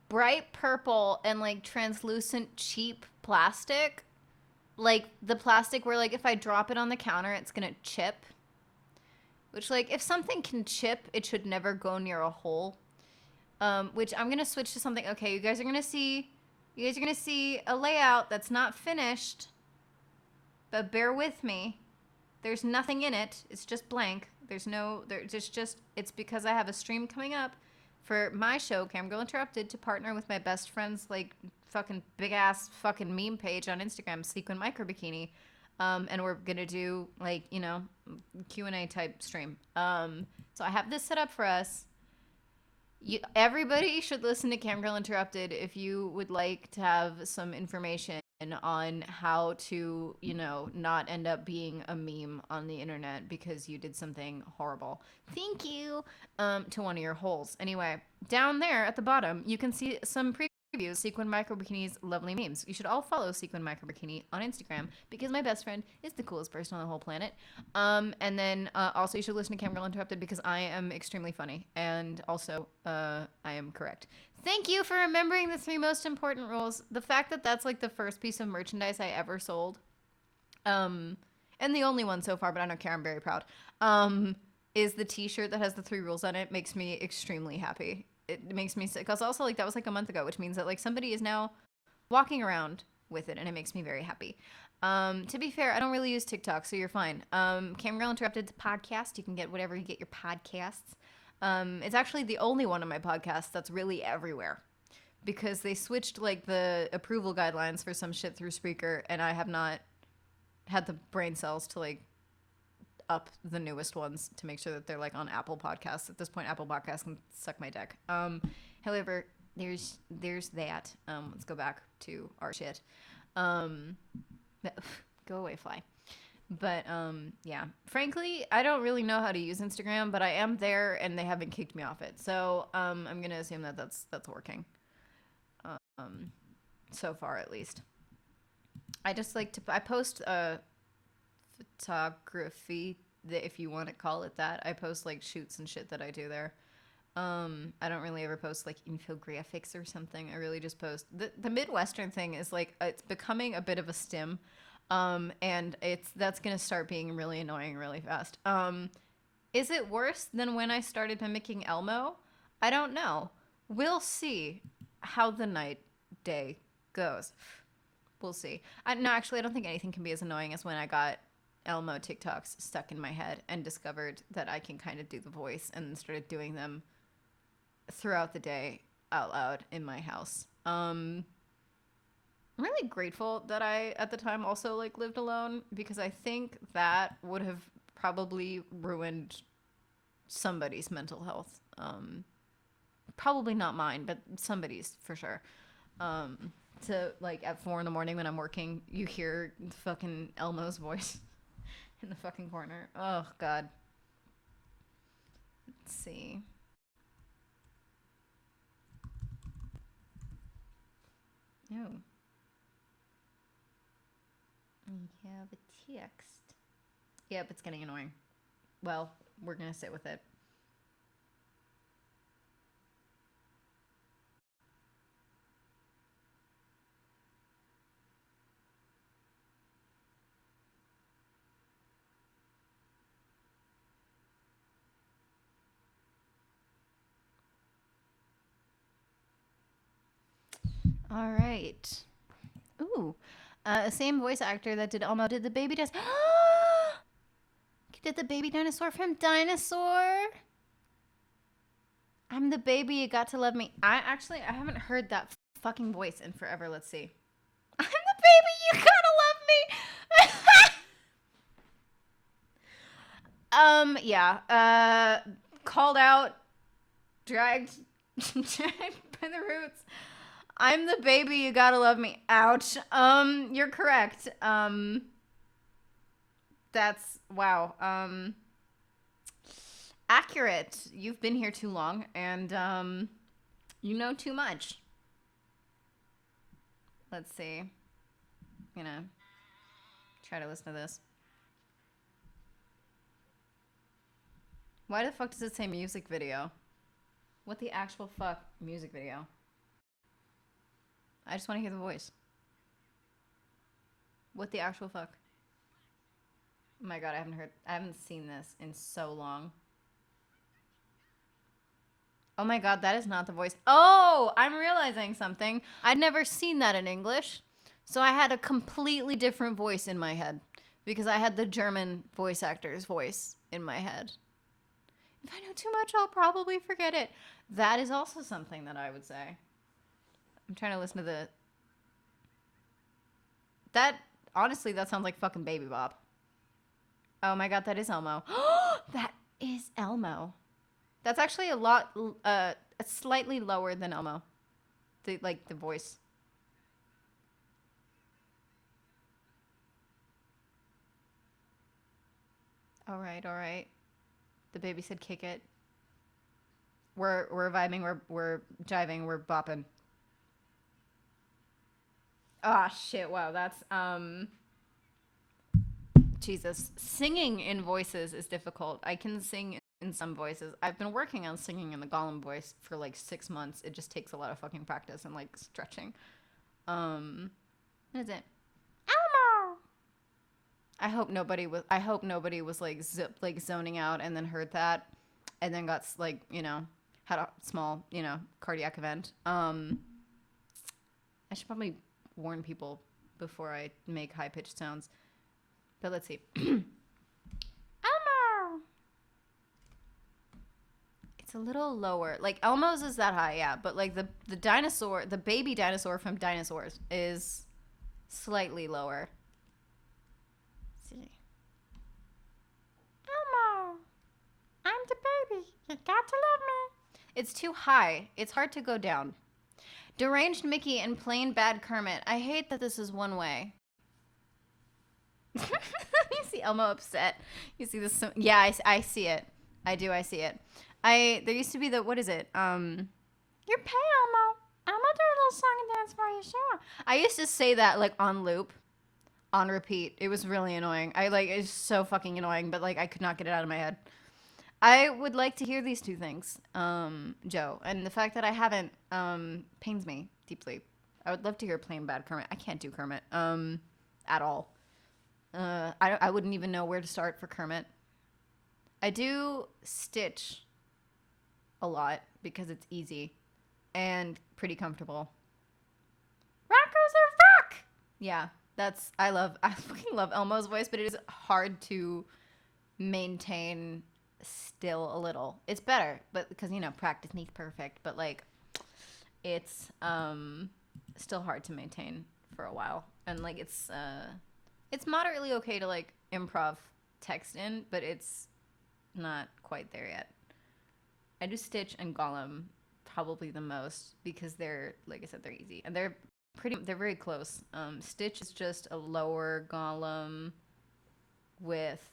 bright purple and like translucent cheap plastic. Like the plastic where like if I drop it on the counter, it's going to chip. Which like if something can chip, it should never go near a hole. Which I'm going to switch to something. Okay, you guys are going to see a layout that's not finished. But bear with me. There's nothing in it. It's just blank. It's because I have a stream coming up for my show, Cam Girl Interrupted, to partner with my best friend's like fucking big ass fucking meme page on Instagram, Sequin Micro Bikini. And we're gonna do like, you know, Q&A type stream. So I have this set up for us. Everybody should listen to Cam Girl Interrupted if you would like to have some information on how to, you know, not end up being a meme on the internet because you did something horrible. Thank you to one of your holes. Anyway, down there at the bottom, you can see some previews Sequin Micro Bikini's lovely memes. You should all follow Sequin Micro Bikini on Instagram because my best friend is the coolest person on the whole planet. And then also you should listen to Cam Girl Interrupted because I am extremely funny and also I am correct. Thank you for remembering the 3 most important rules. The fact that that's like the first piece of merchandise I ever sold, and the only one so far, but I don't care. I'm very proud. Is the T-shirt that has the 3 rules on it makes me extremely happy. It makes me sick. Because also like that was like a month ago, which means that like somebody is now walking around with it, and it makes me very happy. To be fair, I don't really use TikTok, so you're fine. Cam Girl Interrupted podcast. You can get whatever you get your podcasts. It's actually the only one of my podcasts that's really everywhere because they switched like the approval guidelines for some shit through Spreaker, and I have not had the brain cells to like up the newest ones to make sure that they're like on Apple Podcasts. At this point, Apple Podcasts can suck my dick. However, there's that. Let's go back to our shit. Go away, fly. But yeah, frankly, I don't really know how to use Instagram, but I am there, and they haven't kicked me off it. So I'm gonna assume that that's working. So far, at least. I just like to. I post photography, if you want to call it that. I post like shoots and shit that I do there. I don't really ever post like infographics or something. I really just post the Midwestern thing is like it's becoming a bit of a stim. And that's gonna start being really annoying really fast. Is it worse than when I started mimicking Elmo? I don't know. We'll see how the day goes. We'll see. No, actually, I don't think anything can be as annoying as when I got Elmo TikToks stuck in my head and discovered that I can kind of do the voice and started doing them throughout the day out loud in my house. I'm really grateful that I, at the time, also like lived alone because I think that would have probably ruined somebody's mental health. Probably not mine, but somebody's for sure. To like at 4 a.m. when I'm working, you hear fucking Elmo's voice in the fucking corner. Oh God. Let's see. Oh. We have a text. Yep, it's getting annoying. Well, we're going to sit with it. All right. Ooh. Same voice actor that did Elmo did the baby dinosaur. Did the baby dinosaur from Dinosaur? I'm the baby, you got to love me. I haven't heard that fucking voice in forever. Let's see. I'm the baby, you gotta love me. Yeah. Called out, dragged by the roots. I'm the baby, you gotta love me. Ouch. You're correct. That's wow. Accurate. You've been here too long, and you know too much. Let's see. I'm gonna try to listen to this. Why the fuck does it say music video? What the actual fuck music video? I just want to hear the voice. What the actual fuck? Oh my god, I haven't seen this in so long. Oh my god, that is not the voice. Oh, I'm realizing something. I'd never seen that in English. So I had a completely different voice in my head because I had the German voice actor's voice in my head. If I know too much, I'll probably forget it. That is also something that I would say. I'm trying to listen to the... Honestly, that sounds like fucking Baby Bob. Oh my god, that is Elmo. That is Elmo. That's actually slightly lower than Elmo. The voice. All right. The baby said kick it. We're vibing, we're jiving, we're bopping. Ah, shit, wow, that's, Jesus. Singing in voices is difficult. I can sing in some voices. I've been working on singing in the Gollum voice for like 6 months. It just takes a lot of fucking practice and like stretching. What is it? Elmo! I hope nobody was like zoning out and then heard that and then got like, had a small, cardiac event. I should probably warn people before I make high-pitched sounds. But let's see. Elmo! It's a little lower. Like, Elmo's is that high, yeah. But, like, the dinosaur, the baby dinosaur from Dinosaurs is slightly lower. Let's see. Elmo! I'm the baby. You got to love me. It's too high. It's hard to go down. Deranged Mickey and plain bad Kermit. I hate that this is one way. You see Elmo upset. You see this. Yeah, I see it. I do. I see it. There used to be the, what is it? You're pay Elmo. Elmo do a little song and dance for you, sure. I used to say that like on loop, on repeat. It was really annoying. It's so fucking annoying, but like I could not get it out of my head. I would like to hear these two things, Joe, and the fact that I haven't pains me deeply. I would love to hear plain bad Kermit. I can't do Kermit at all. I wouldn't even know where to start for Kermit. I do Stitch a lot because it's easy and pretty comfortable. Rockers are rock! Yeah, I fucking love Elmo's voice, but it is hard to maintain still a little. It's better, but because, practice makes perfect, but like it's still hard to maintain for a while. And like it's moderately okay to like improv text in, but it's not quite there yet. I do Stitch and Gollum probably the most because they're, like I said, they're easy and they're very close. Stitch is just a lower Gollum with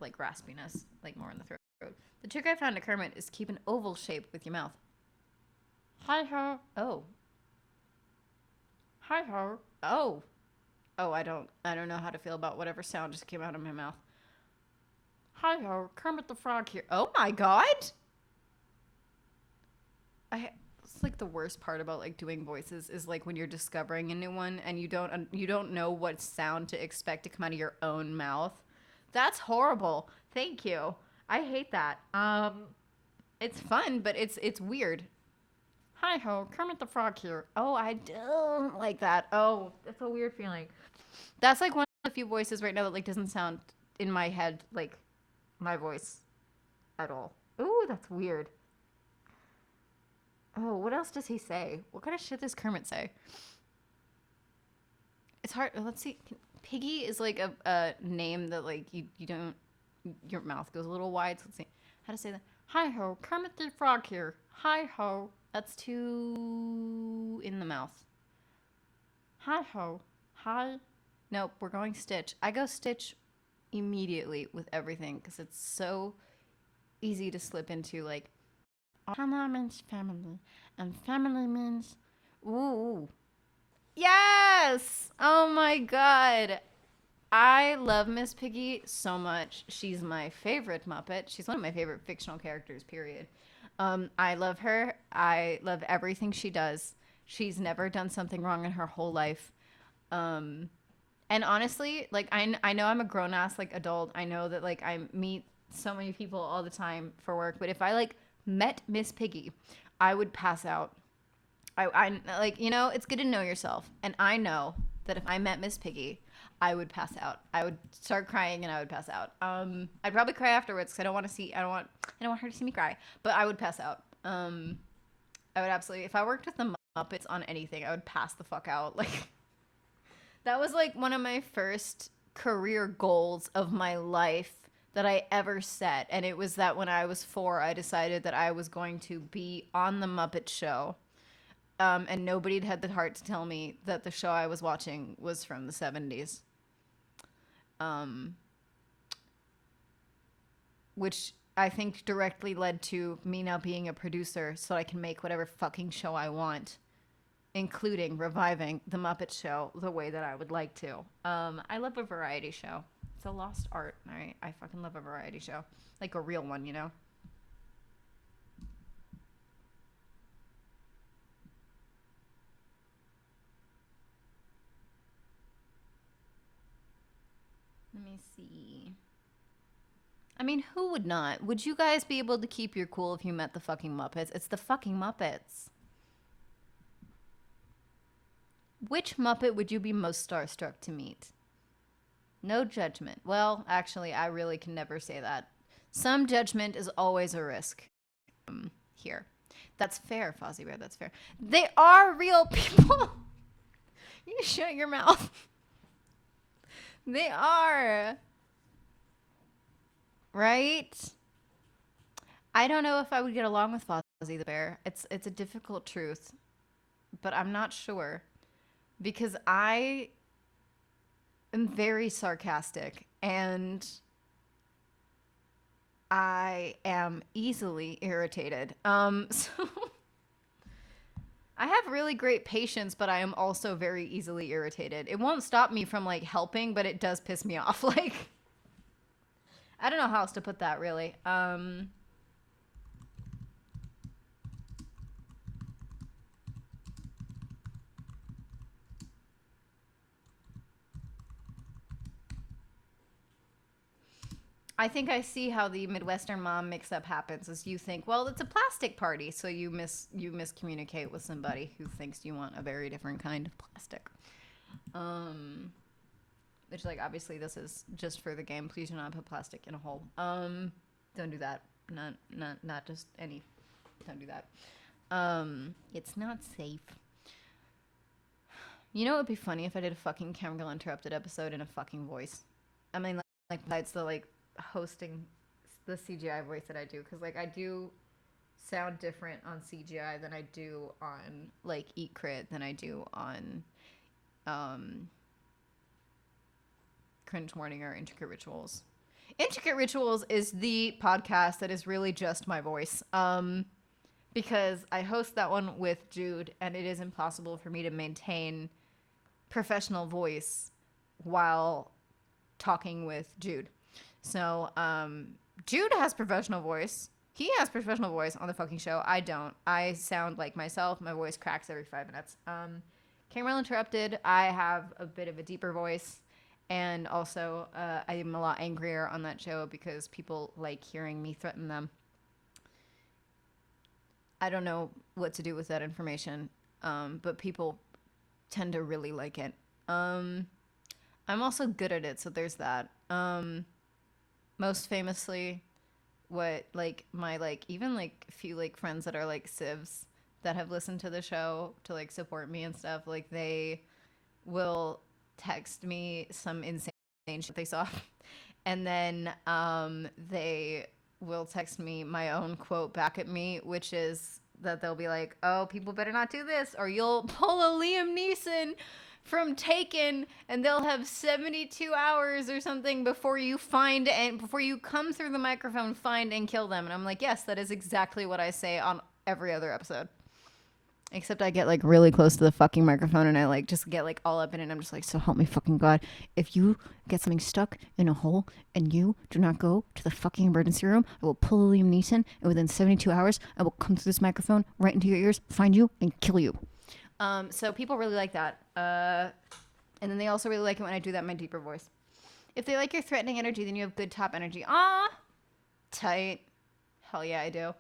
like raspiness, like more in the throat. The trick I found to Kermit is keep an oval shape with your mouth. Hi ho. Oh. Hi ho. Oh. Oh, I don't know how to feel about whatever sound just came out of my mouth. Hi ho, Kermit the Frog here. Oh my god. It's like the worst part about like doing voices is like when you're discovering a new one and you don't know what sound to expect to come out of your own mouth. That's horrible. Thank you. I hate that. It's fun, but it's weird. Hi ho, Kermit the Frog here. Oh, I don't like that. Oh, that's a weird feeling. That's like one of the few voices right now that like doesn't sound in my head like my voice at all. Ooh, that's weird. Oh, what else does he say? What kind of shit does Kermit say? It's hard. Let's see. Piggy is like a name that like you don't. Your mouth goes a little wide. So let's see how to say that. Hi ho, Kermit the Frog here. Hi ho. That's too in the mouth. Hi ho. Hi. Nope, we're going Stitch. I go Stitch immediately with everything because it's so easy to slip into like family means family, and family means ooh. Yes! Oh my god. I love Miss Piggy so much. She's my favorite Muppet. She's one of my favorite fictional characters, period. I love her. I love everything she does. She's never done something wrong in her whole life. Um, and honestly, like I know I'm a grown ass like adult. I know that like I meet so many people all the time for work, but if I like met Miss Piggy, I would pass out. I like, you know, it's good to know yourself. And I know that if I met Miss Piggy, I would pass out. I would start crying and I would pass out. I'd probably cry afterwards because I don't want her to see me cry, but I would pass out. I would absolutely, if I worked with the Muppets on anything, I would pass the fuck out. Like, that was like one of my first career goals of my life that I ever set. And it was that when I was 4, I decided that I was going to be on the Muppet Show, and nobody had the heart to tell me that the show I was watching was from the 70s. Um, which I think directly led to me now being a producer so I can make whatever fucking show I want, including reviving The Muppet Show the way that I would like to. I love a variety show. It's a lost art. I fucking love a variety show. Like a real one, you know? Let me see. I mean, who would not? Would you guys be able to keep your cool if you met the fucking Muppets? It's the fucking Muppets. Which Muppet would you be most starstruck to meet? No judgment. Well, actually, I really can never say that. Some judgment is always a risk. Here. That's fair, Fozzie Bear. That's fair. They are real people. You shut your mouth. They are. Right? I don't know if I would get along with Fozzie the Bear. It's a difficult truth, but I'm not sure because I am very sarcastic and I am easily irritated. So I have really great patience, but I am also very easily irritated. It won't stop me from like helping, but it does piss me off. Like, I don't know how else to put that really. I think I see how the Midwestern mom mix-up happens. Is you think, well, it's a plastic party, so you miscommunicate with somebody who thinks you want a very different kind of plastic. Um, which like obviously this is just for the game. Please do not put plastic in a hole. Don't do that. Not just any. Don't do that. It's not safe. You know, it would be funny if I did a fucking Camgirl Interrupted episode in a fucking voice. I mean, like besides the like hosting the CGI voice that I do, because like I do sound different on CGI than I do on like Eat Crit than I do on Cringe Morning or Intricate Rituals. Intricate Rituals is the podcast that is really just my voice. Because I host that one with Jude, and it is impossible for me to maintain professional voice while talking with Jude. So Jude has professional voice. He has professional voice on the fucking show. I don't. I sound like myself. My voice cracks every 5 minutes. Camera Interrupted, I have a bit of a deeper voice. And also, I am a lot angrier on that show because people like hearing me threaten them. I don't know what to do with that information, but people tend to really like it. I'm also good at it, so there's that. Most famously, what like my like even like few like friends that are like civs that have listened to the show to like support me and stuff, like they will text me some insane shit they saw, and then they will text me my own quote back at me, which is that they'll be like, "Oh, people better not do this, or you'll pull a Liam Neeson from Taken, and they'll have 72 hours or something before you find and before you come through the microphone, find and kill them." And I'm like, "Yes, that is exactly what I say on every other episode." Except I get like really close to the fucking microphone and I like just get like all up in it and I'm just like, "So help me fucking God. If you get something stuck in a hole and you do not go to the fucking emergency room, I will pull Liam Neeson and within 72 hours I will come through this microphone right into your ears, find you and kill you." So people really like that. And then they also really like it when I do that in my deeper voice. If they like your threatening energy, then you have good top energy. Ah, tight. Hell yeah, I do.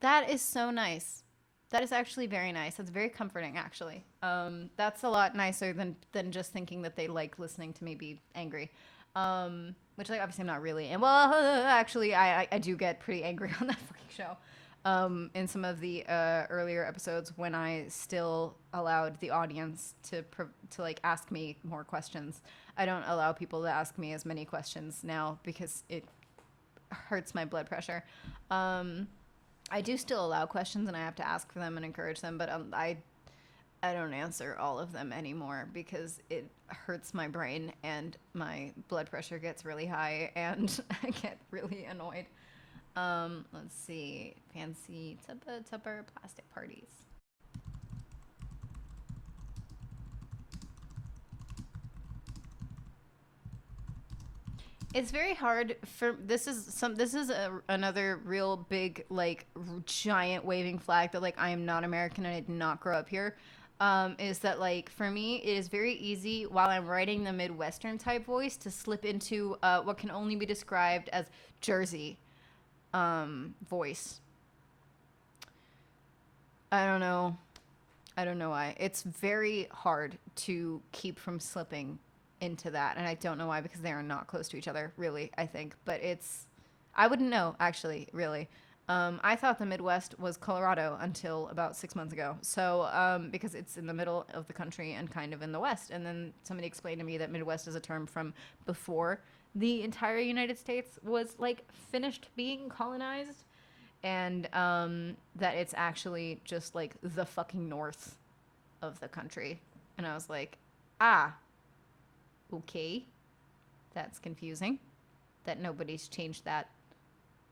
That is so nice. That is actually very nice. That's very comforting, actually. That's a lot nicer than just thinking that they like listening to me be angry. Which, like, obviously I'm not really. And, well, actually, I do get pretty angry on that fucking show. In some of the earlier episodes when I still allowed the audience to like ask me more questions. I don't allow people to ask me as many questions now because it hurts my blood pressure. I do still allow questions and I have to ask for them and encourage them, but I don't answer all of them anymore because it hurts my brain and my blood pressure gets really high and I get really annoyed. Let's see. Fancy tupper plastic parties. It's very hard for this is another real big like giant waving flag that like I am not American and I did not grow up here. Is that like for me it is very easy while I'm writing the Midwestern type voice to slip into what can only be described as Jersey voice. I don't know. I don't know why. It's very hard to keep from slipping into that. And I don't know why because they are not close to each other, really, I think. But it's, I wouldn't know, actually, really. I thought the Midwest was Colorado until about 6 months ago. So, because it's in the middle of the country and kind of in the West. And then somebody explained to me that Midwest is a term from before the entire United States was like finished being colonized. And that it's actually just like the fucking north of the country. And I was like, ah, okay. That's confusing that nobody's changed that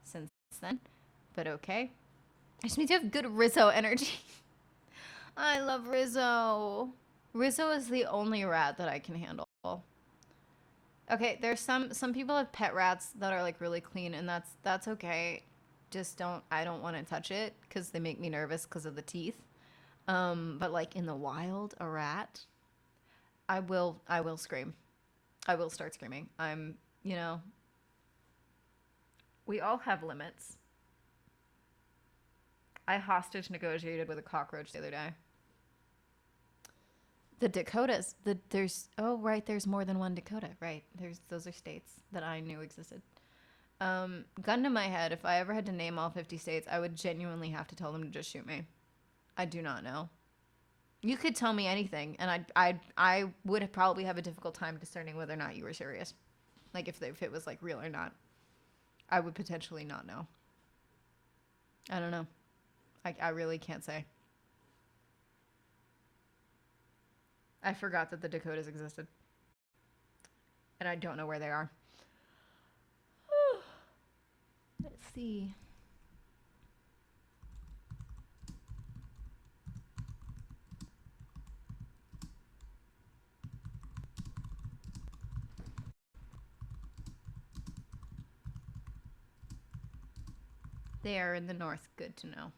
since then. But okay. I just need to have good Rizzo energy. I love Rizzo. Rizzo is the only rat that I can handle. Okay, there's some people have pet rats that are like really clean and that's okay. Just I don't want to touch it because they make me nervous because of the teeth. But like in the wild, a rat, I will scream. I will start screaming. We all have limits. I hostage negotiated with a cockroach the other day. The Dakotas, there's more than one Dakota, right? Those are states that I knew existed. Gun to my head, if I ever had to name all 50 states, I would genuinely have to tell them to just shoot me. I do not know. You could tell me anything, and I would probably have a difficult time discerning whether or not you were serious. Like if it was like real or not. I would potentially not know. I don't know. I really can't say. I forgot that the Dakotas existed. And I don't know where they are. Let's see. They are in the north. Good to know.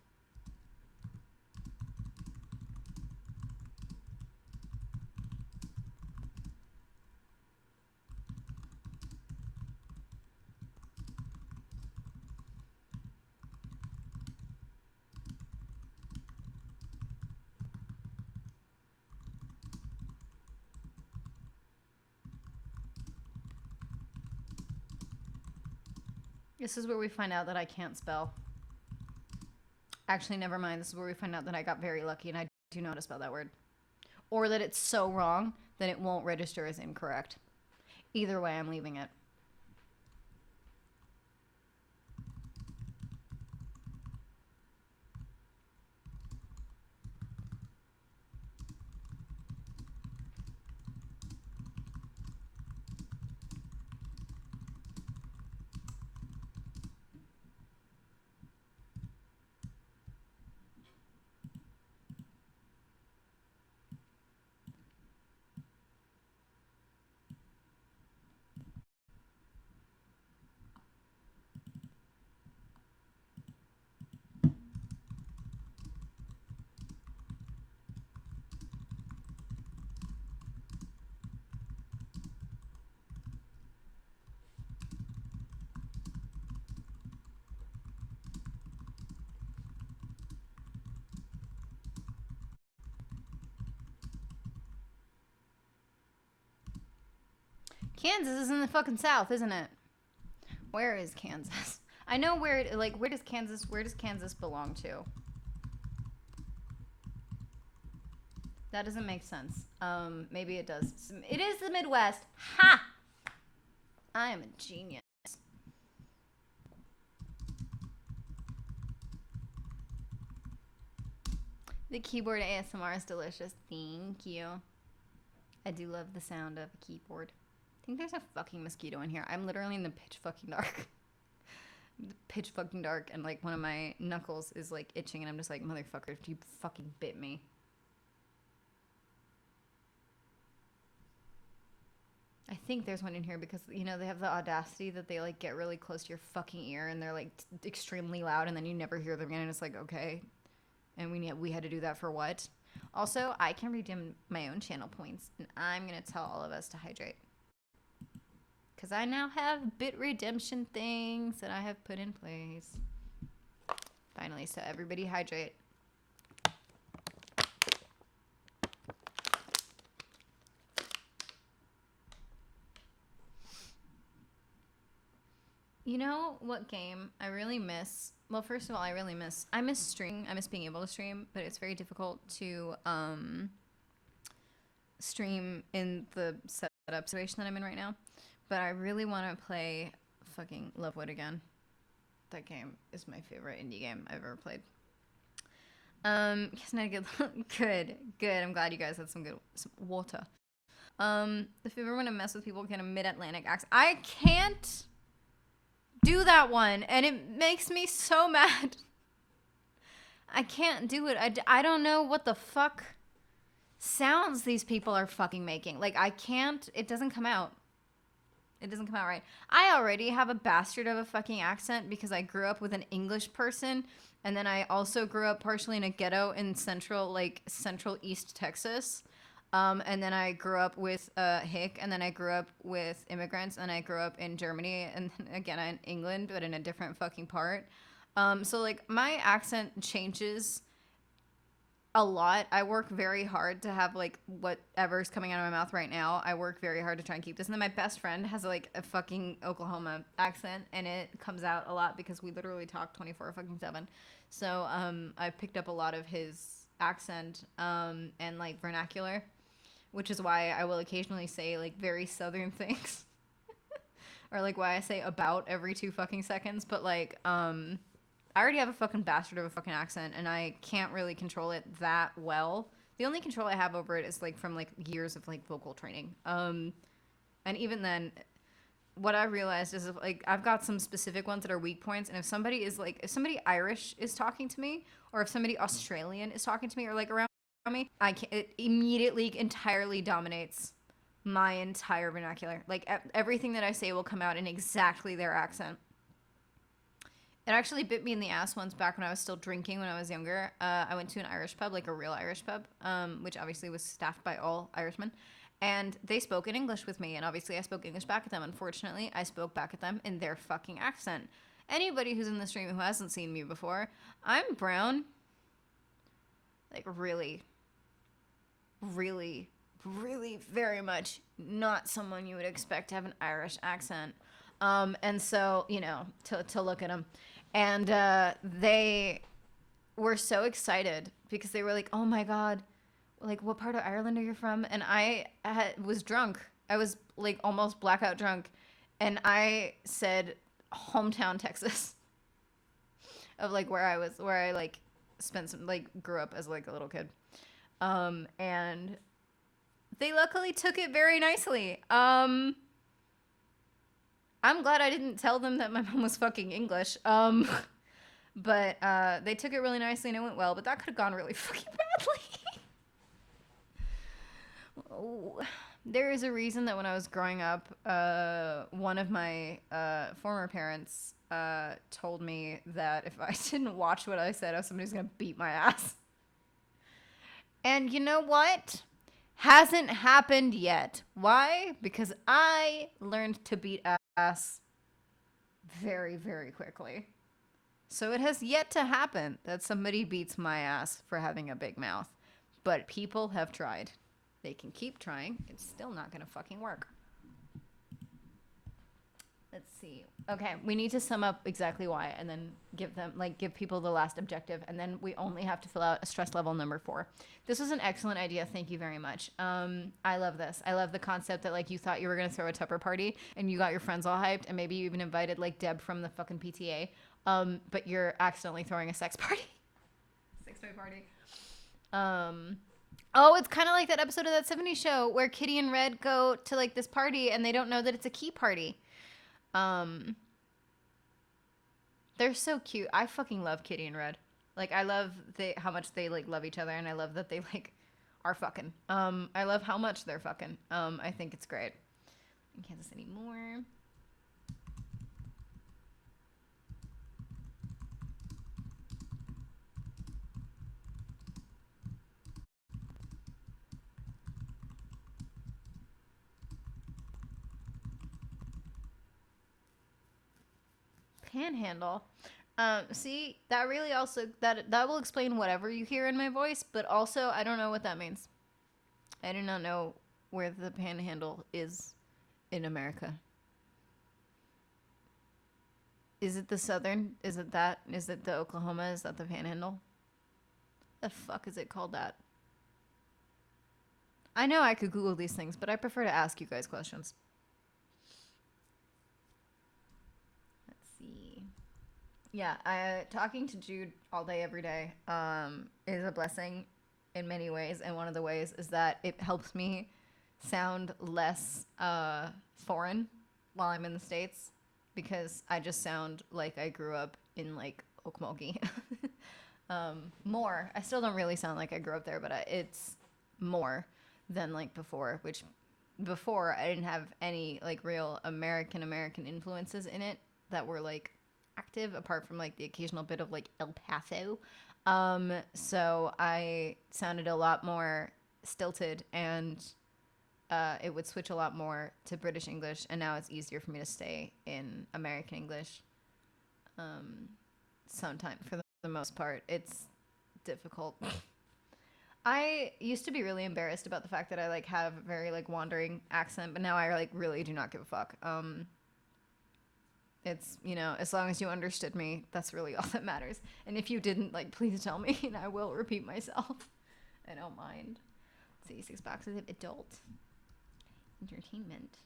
This is where we find out that I can't spell. Actually, never mind. This is where we find out that I got very lucky and I do know how to spell that word. Or that it's so wrong that it won't register as incorrect. Either way, I'm leaving it. Kansas is in the fucking south, isn't it? Where is Kansas? I know where, like, where does Kansas belong to? That doesn't make sense. Maybe it does. It is the Midwest. Ha! I am a genius. The keyboard ASMR is delicious. Thank you. I do love the sound of a keyboard. I think there's a fucking mosquito in here. I'm literally in the pitch fucking dark. Pitch fucking dark, and like one of my knuckles is like itching, and I'm just like, motherfucker, you fucking bit me. I think there's one in here because, you know, they have the audacity that they like get really close to your fucking ear and they're like extremely loud, and then you never hear them again, and it's like, okay. And we had to do that for what? Also, I can redeem my own channel points, and I'm going to tell all of us to hydrate. Because I now have bit redemption things that I have put in place. Finally, so everybody hydrate. You know what game I really miss? Well, first of all, I miss streaming. I miss being able to stream, but it's very difficult to stream in the setup situation that I'm in right now. But I really want to play fucking Lovewood again. That game is my favorite indie game I've ever played. Yes, not good. Good. I'm glad you guys had some water. If you ever want to mess with people, can a mid-Atlantic accent? I can't do that one, and it makes me so mad. I can't do it. I don't know what the fuck sounds these people are fucking making. Like, I can't. It doesn't come out. It doesn't come out right. I already have a bastard of a fucking accent because I grew up with an English person, and then I also grew up partially in a ghetto in central East Texas. And then I grew up with Hick, and then I grew up with immigrants, and I grew up in Germany, and then again in England, but in a different fucking part. So like my accent changes a lot. I work very hard to have like whatever's coming out of my mouth right now. I work very hard to try and keep this. And then my best friend has like a fucking Oklahoma accent, and it comes out a lot because we literally talk 24/7. So I picked up a lot of his accent and like vernacular, which is why I will occasionally say like very southern things. Or like why I say about every 2 fucking seconds, but like I already have a fucking bastard of a fucking accent, and I can't really control it that well. The only control I have over it is like from like years of like vocal training. And even then, what I realized is like I've got some specific ones that are weak points, and if somebody Irish is talking to me, or if somebody Australian is talking to me, or like around me, it immediately entirely dominates my entire vernacular. Like everything that I say will come out in exactly their accent. It actually bit me in the ass once back when I was still drinking when I was younger. I went to an Irish pub, like a real Irish pub, which obviously was staffed by all Irishmen. And they spoke in English with me. And obviously I spoke English back at them. Unfortunately, I spoke back at them in their fucking accent. Anybody who's in the stream who hasn't seen me before, I'm brown. Like really, really, really very much not someone you would expect to have an Irish accent. And so, you know, to look at them. And they were so excited because they were like, oh my God, like, what part of Ireland are you from? And was drunk. I was like almost blackout drunk. And I said, hometown Texas, of like where I like spent some, like, grew up as like a little kid. And they luckily took it very nicely. I'm glad I didn't tell them that my mom was fucking English. But they took it really nicely and it went well. But that could have gone really fucking badly. Oh, there is a reason that when I was growing up, one of my former parents told me that if I didn't watch what I said, somebody's gonna beat my ass. And you know what? Hasn't happened yet. Why? Because I learned to beat ass very, very quickly. So it has yet to happen that somebody beats my ass for having a big mouth. But people have tried. They can keep trying. It's still not going to fucking work. Let's see. Okay, we need to sum up exactly why and then give people the last objective, and then we only have to fill out a stress level number 4. This was an excellent idea. Thank you very much. I love this. I love the concept that, like, you thought you were going to throw a Tupper party and you got your friends all hyped and maybe you even invited, like, Deb from the fucking PTA, but you're accidentally throwing a sex party. Sex toy party. Oh, it's kind of like that episode of That 70s Show where Kitty and Red go to, like, this party and they don't know that it's a key party. They're so cute. I fucking love Kitty and Red. Like, I love how much they, like, love each other, and I love that they, like, are fucking. I love how much they're fucking. I think it's great. In Kansas City more. Panhandle. See, that really also that will explain whatever you hear in my voice, but also I don't know what that means. I do not know where the Panhandle is in America. Is it the southern? Is it that? Is it the Oklahoma? Is that the Panhandle? The fuck is it called that? I know I could Google these things, but I prefer to ask you guys questions. Let's see. Yeah, talking to Jude all day, every day, is a blessing in many ways, and one of the ways is that it helps me sound less foreign while I'm in the States, because I just sound like I grew up in, like, Okmulgee. More. I still don't really sound like I grew up there, but it's more than, like, before, which before I didn't have any, like, real American influences in it that were, like, active, apart from, like, the occasional bit of, like, El Paso. So I sounded a lot more stilted, and it would switch a lot more to British English, and now it's easier for me to stay in American English. Sometimes, for the most part, it's difficult. I used to be really embarrassed about the fact that I, like, have a very, like, wandering accent, but now I, like, really do not give a fuck. It's, you know, as long as you understood me, that's really all that matters. And if you didn't, like, please tell me, and I will repeat myself. I don't mind. Let's see, 6 boxes of adult entertainment.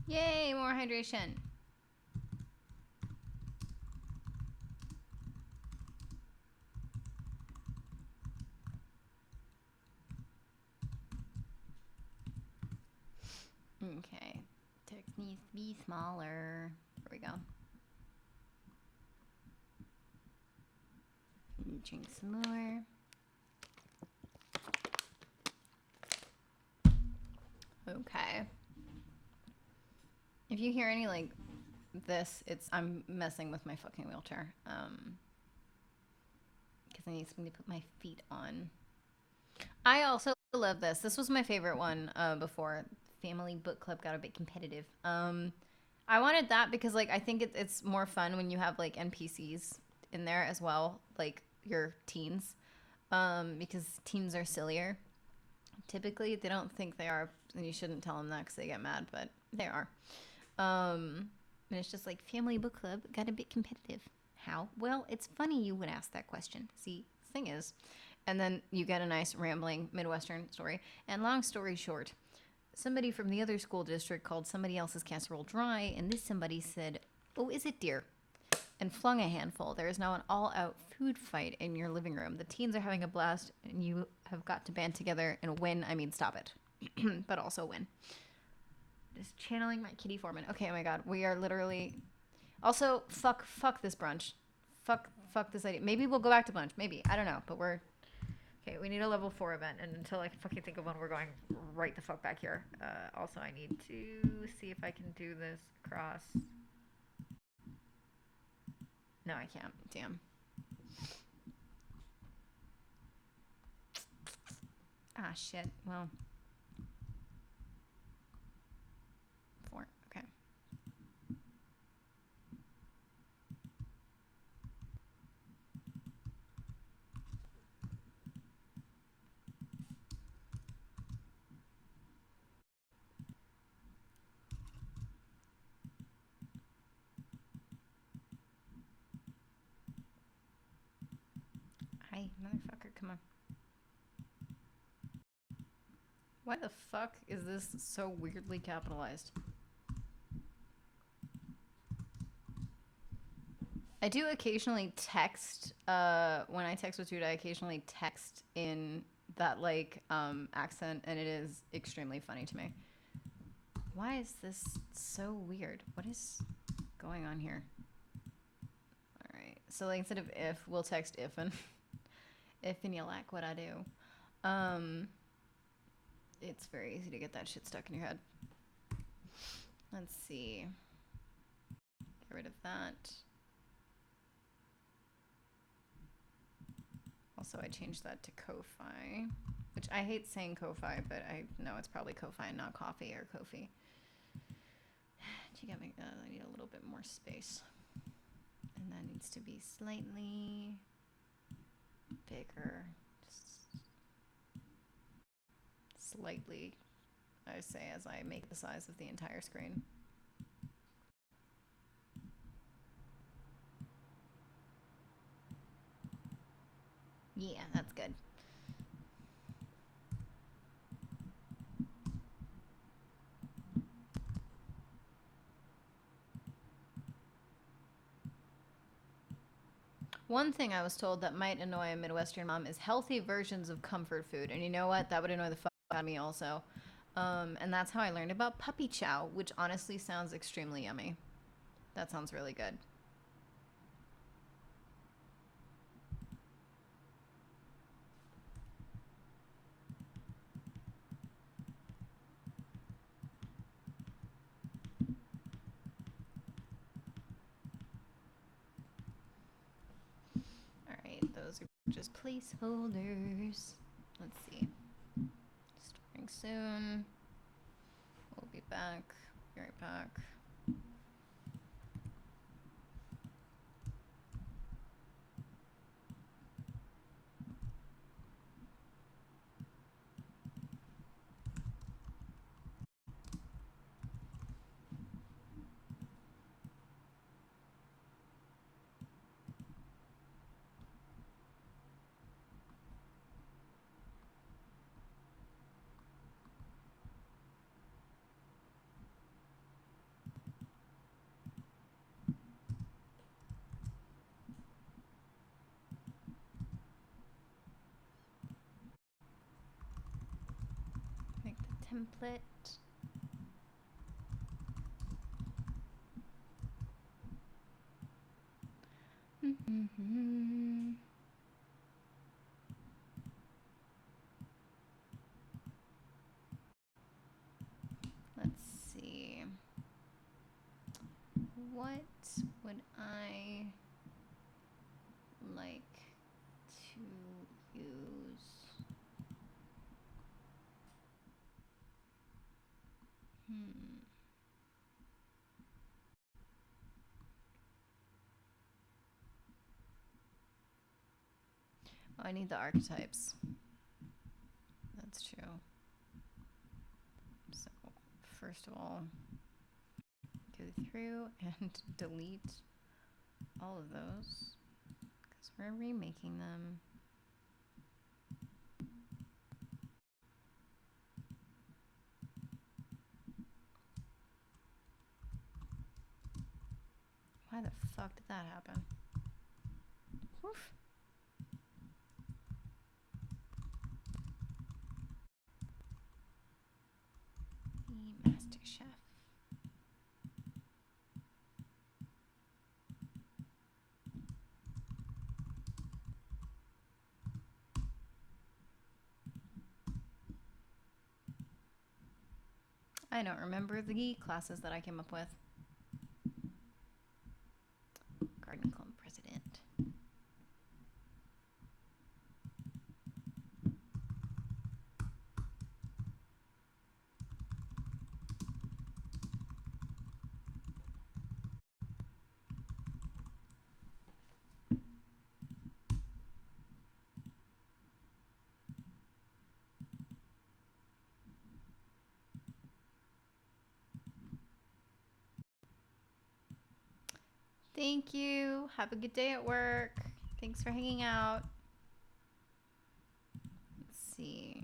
Yay, more hydration. Okay. Text needs to be smaller. There we go. Drink some more. Okay. If you hear any like this, I'm messing with my fucking wheelchair. Because I need something to put my feet on. I also love this. This was my favorite one before Family Book Club got a bit competitive. I wanted that because like I think it's more fun when you have like NPCs in there as well, like your teens, because teens are sillier. Typically, they don't think they are, and you shouldn't tell them that because they get mad, but they are. And it's just like Family Book Club got a bit competitive. How? Well, it's funny you would ask that question. See, the thing is, and then you get a nice rambling Midwestern story. And long story short, somebody from the other school district called somebody else's casserole dry, and this somebody said, "Oh, is it dear?" and flung a handful. There is now an all-out food fight in your living room. The teens are having a blast, and you have got to band together and win. I mean, stop it, but also win. Just channeling my Kitty Foreman. Okay, oh my god, we are literally. Also, fuck this brunch. Fuck this idea. Maybe we'll go back to brunch. Maybe, I don't know, but we're. Okay, we need a level 4 event, and until I can fucking think of one, we're going right the fuck back here. Also, I need to see if I can do this across. No, I can't. Damn. Ah, shit. Well. 4. Okay. Hi, motherfucker. Come on. Why the fuck is this so weirdly capitalized? I do occasionally text, when I text with Jude, I occasionally text in that, like, accent, and it is extremely funny to me. Why is this so weird? What is going on here? Alright, so, like, instead of if, we'll text if'n. If'n you like what I do. It's very easy to get that shit stuck in your head. Let's see. Get rid of that. Also, I changed that to Ko-Fi, which I hate saying Ko-Fi, but I know it's probably Ko-Fi and not coffee or Ko-Fi. I need a little bit more space. And that needs to be slightly bigger. Just slightly, I say, as I make the size of the entire screen. Yeah, that's good. One thing I was told that might annoy a Midwestern mom is healthy versions of comfort food. And you know what? That would annoy the fuck out of me also. And that's how I learned about puppy chow, which honestly sounds extremely yummy. That sounds really good. Alright, those are just placeholders. Let's see. Starting soon. We'll be back. Be right back. template. Let's see. What would I like to use? Oh, I need the archetypes. That's true. So, first of all, go through and delete all of those because we're remaking them. Why the fuck did that happen? Oof. The Master Chef. I don't remember the classes that I came up with. Garden Club President. Thank you. Have a good day at work. Thanks for hanging out. Let's see.